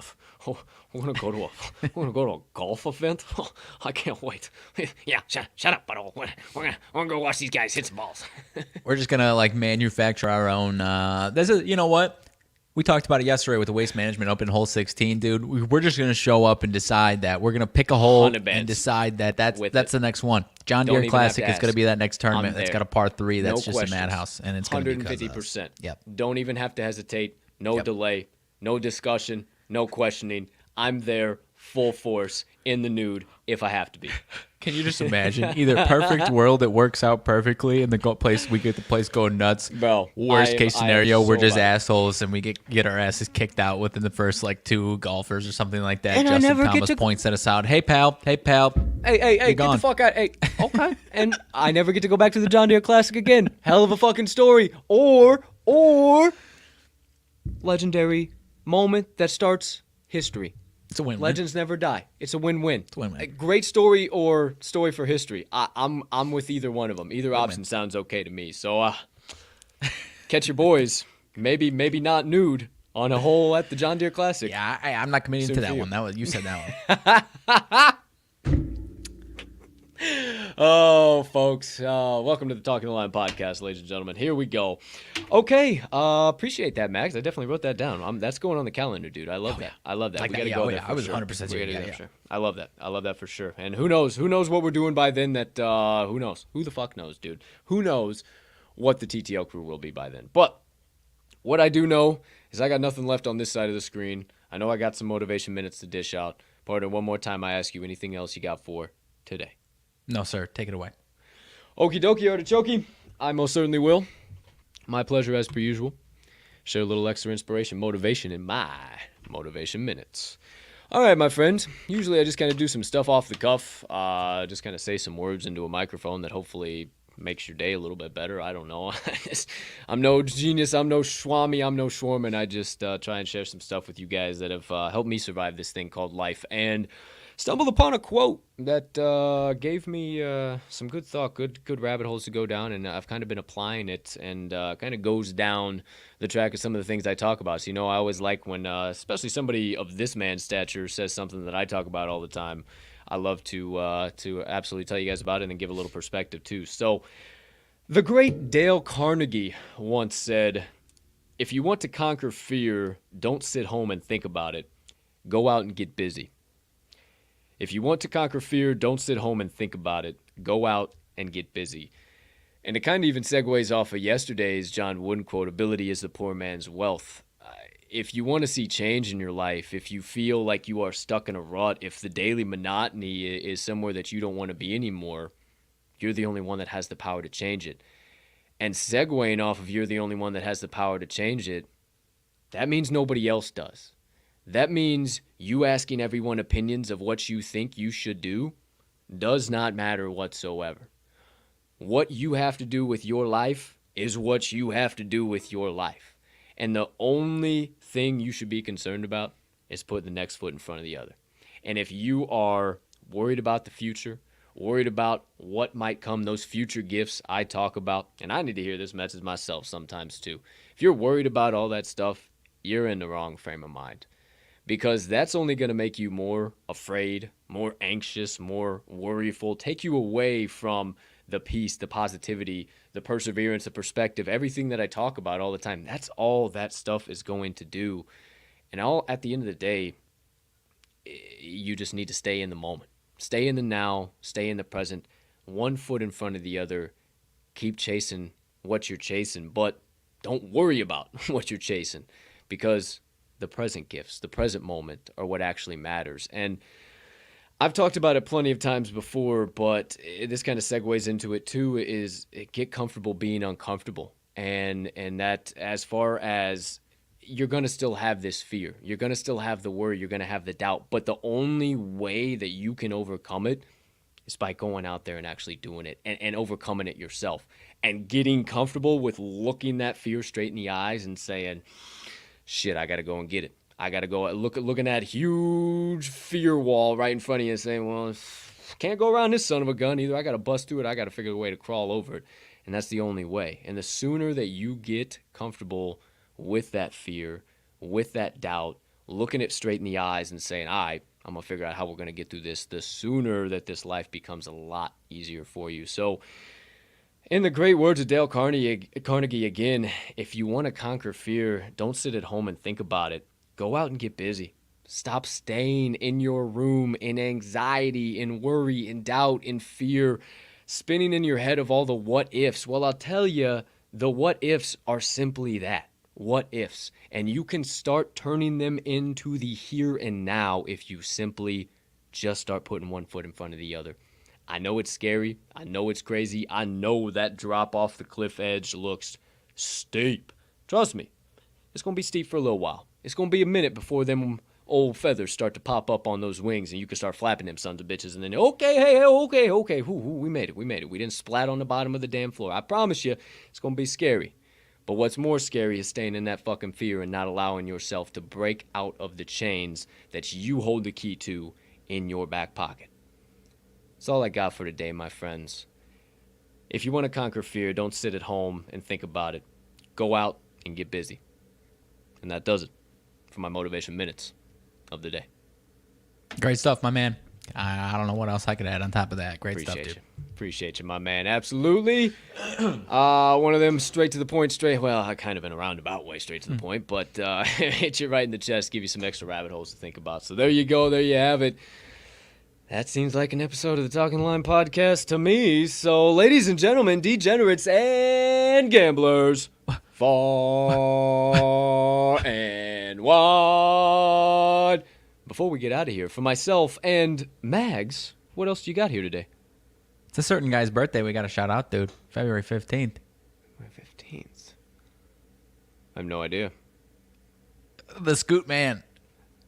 we're gonna go to a golf event. I can't wait. Yeah, shut up, but we're gonna go watch these guys hit some balls. We're just gonna manufacture our own. You know what? We talked about it yesterday with the Waste Management Open Hole 16, dude. We're just going to show up and decide that. We're going to pick a hole and decide that's the next one. John Deere Classic is going to be that next tournament. That's got a par 3. That's just a madhouse, and it's going to be 150%. Yep. Don't even have to hesitate. No delay. No discussion. No questioning. I'm there full force in the nude if I have to be. Can you just imagine? Either perfect world, it works out perfectly, and we get the place going nuts. Bro, worst case scenario, we're just assholes, and we get our asses kicked out within the first 2 golfers or something like that. And Justin Thomas points at us out. Hey pal. Hey, get the fuck out. Hey, okay. And I never get to go back to the John Deere Classic again. Hell of a fucking story. Or legendary moment that starts history. It's a win-win. Legends never die. It's a win-win. It's a win-win. A great story or story for history. I'm with either one of them. Either option sounds okay to me. So catch your boys. Maybe not nude on a hole at the John Deere Classic. Yeah, I'm not committing to that one. You said that one. Oh, folks, welcome to the Talking the Line podcast, ladies and gentlemen. Here we go. Okay, appreciate that, Max. I definitely wrote that down. That's going on the calendar, dude. I love that. I love that. Like we that. gotta go there I was sure. 100% Sure. I love that. I love that for sure. And who knows what we're doing by then. That who knows? Who the fuck knows, dude? Who knows what the TTL crew will be by then? But what I do know is I got nothing left on this side of the screen. I know I got some motivation minutes to dish out. Partner, one more time, I ask you anything else you got for today? No, sir. Take it away. Okie dokie, artichoke. I most certainly will. My pleasure as per usual. Share a little extra inspiration, motivation in my motivation minutes. All right, my friends. Usually I just kind of do some stuff off the cuff. Just kind of say some words into a microphone that hopefully makes your day a little bit better. I don't know. I'm no genius. I'm no Swami. I'm no Schwarman. I just try and share some stuff with you guys that have helped me survive this thing called life. And stumbled upon a quote that gave me some good thought, good rabbit holes to go down, and I've kind of been applying it, and kind of goes down the track of some of the things I talk about. So, I always like when, especially somebody of this man's stature says something that I talk about all the time. I love to absolutely tell you guys about it and give a little perspective too. So, the great Dale Carnegie once said, "If you want to conquer fear, don't sit home and think about it. Go out and get busy." If you want to conquer fear, don't sit home and think about it. Go out and get busy. And it kind of even segues off of yesterday's John Wooden quote, "Ability is the poor man's wealth." If you want to see change in your life, if you feel like you are stuck in a rut, if the daily monotony is somewhere that you don't want to be anymore, you're the only one that has the power to change it. And segueing off of you're the only one that has the power to change it, that means nobody else does. That means you asking everyone opinions of what you think you should do does not matter whatsoever. What you have to do with your life is what you have to do with your life. And the only thing you should be concerned about is putting the next foot in front of the other. And if you are worried about the future, worried about what might come, those future gifts I talk about, and I need to hear this message myself sometimes too. If you're worried about all that stuff, you're in the wrong frame of mind. Because that's only going to make you more afraid, more anxious, more worryful, take you away from the peace, the positivity, the perseverance, the perspective, everything that I talk about all the time. That's all that stuff is going to do. And at the end of the day, you just need to stay in the moment. Stay in the now, stay in the present, one foot in front of the other. Keep chasing what you're chasing, but don't worry about what you're chasing, because the present gifts, the present moment are what actually matters. And I've talked about it plenty of times before, but this kind of segues into it too, is get comfortable being uncomfortable. And that, as far as you're going to still have this fear, you're going to still have the worry, you're going to have the doubt, but the only way that you can overcome it is by going out there and actually doing it and overcoming it yourself and getting comfortable with looking that fear straight in the eyes and saying, shit, I got to go and get it. I got to go looking at huge fear wall right in front of you and saying, well, can't go around this son of a gun either. I got to bust through it. I got to figure a way to crawl over it. And that's the only way. And the sooner that you get comfortable with that fear, with that doubt, looking it straight in the eyes and saying, all right, I'm going to figure out how we're going to get through this, the sooner that this life becomes a lot easier for you. So, in the great words of Dale Carnegie again, if you want to conquer fear, don't sit at home and think about it. Go out and get busy. Stop staying in your room in anxiety, in worry, in doubt, in fear, spinning in your head of all the what ifs. Well, I'll tell you, the what ifs are simply that, what ifs. And you can start turning them into the here and now if you simply just start putting one foot in front of the other. I know it's scary. I know it's crazy. I know that drop off the cliff edge looks steep. Trust me, it's going to be steep for a little while. It's going to be a minute before them old feathers start to pop up on those wings and you can start flapping them sons of bitches. And then, okay. We made it. We didn't splat on the bottom of the damn floor. I promise you, it's going to be scary. But what's more scary is staying in that fucking fear and not allowing yourself to break out of the chains that you hold the key to in your back pocket. That's all I got for today, my friends. If you want to conquer fear, don't sit at home and think about it. Go out and get busy. And that does it for my motivation minutes of the day. Great stuff, my man. I don't know what else I could add on top of that. Great stuff, dude. Appreciate you, my man. Absolutely. One of them straight to the point, well, I kind of in a roundabout way straight to the point, but hit you right in the chest, give you some extra rabbit holes to think about. So there you go. There you have it. That seems like an episode of the Talking Line podcast to me. So, ladies and gentlemen, degenerates and gamblers, far and wide. Before we get out of here, for myself and Mags, what else do you got here today? It's a certain guy's birthday we got to shout out, dude. February 15th. February 15th. I have no idea. The Scoot Man.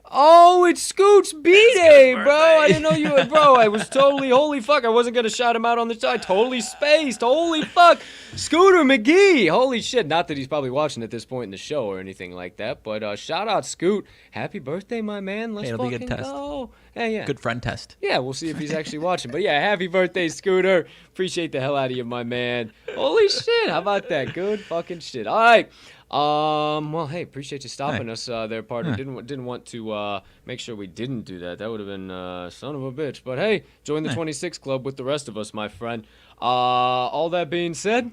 Oh, it's Scoot's B-Day, bro. I didn't know you were, bro. I was totally, holy fuck. I wasn't going to shout him out on the show. I totally spaced. Holy fuck. Scooter McGee. Holy shit. Not that he's probably watching at this point in the show or anything like that, but shout out Scoot. Happy birthday, my man. Let's it'll be a fucking good test. go. Yeah. Good friend test. Yeah, we'll see if he's actually watching. But yeah, happy birthday, Scooter. Appreciate the hell out of you, my man. Holy shit. How about that? Good fucking shit. All right. Well, hey, appreciate you stopping us there, partner. Didn't want to make sure we didn't do that. That would have been son of a bitch. But hey, join the 26 Club with the rest of us, my friend. All that being said,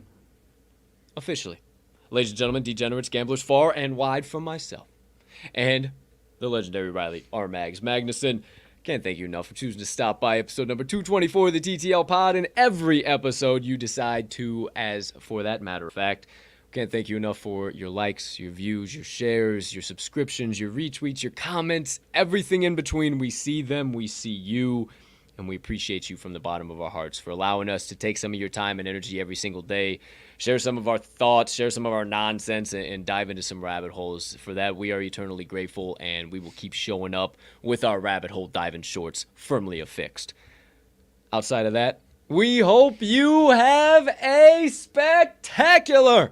officially, ladies and gentlemen, degenerates, gamblers, far and wide from myself, and the legendary Riley RMags Magnuson. Can't thank you enough for choosing to stop by episode number 224 of the TTL Pod, and every episode you decide to, as for that matter of fact. Can't thank you enough for your likes, your views, your shares, your subscriptions, your retweets, your comments, everything in between. We see them, we see you, and we appreciate you from the bottom of our hearts for allowing us to take some of your time and energy every single day, share some of our thoughts, share some of our nonsense, and dive into some rabbit holes. For that, we are eternally grateful, and we will keep showing up with our rabbit hole diving shorts firmly affixed. Outside of that, we hope you have a spectacular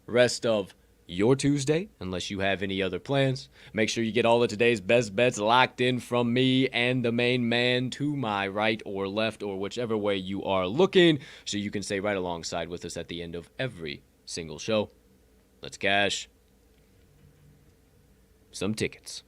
rest of your Tuesday, unless you have any other plans. Make sure you get all of today's best bets locked in from me and the main man to my right or left or whichever way you are looking, so you can stay right alongside with us at the end of every single show. Let's cash some tickets.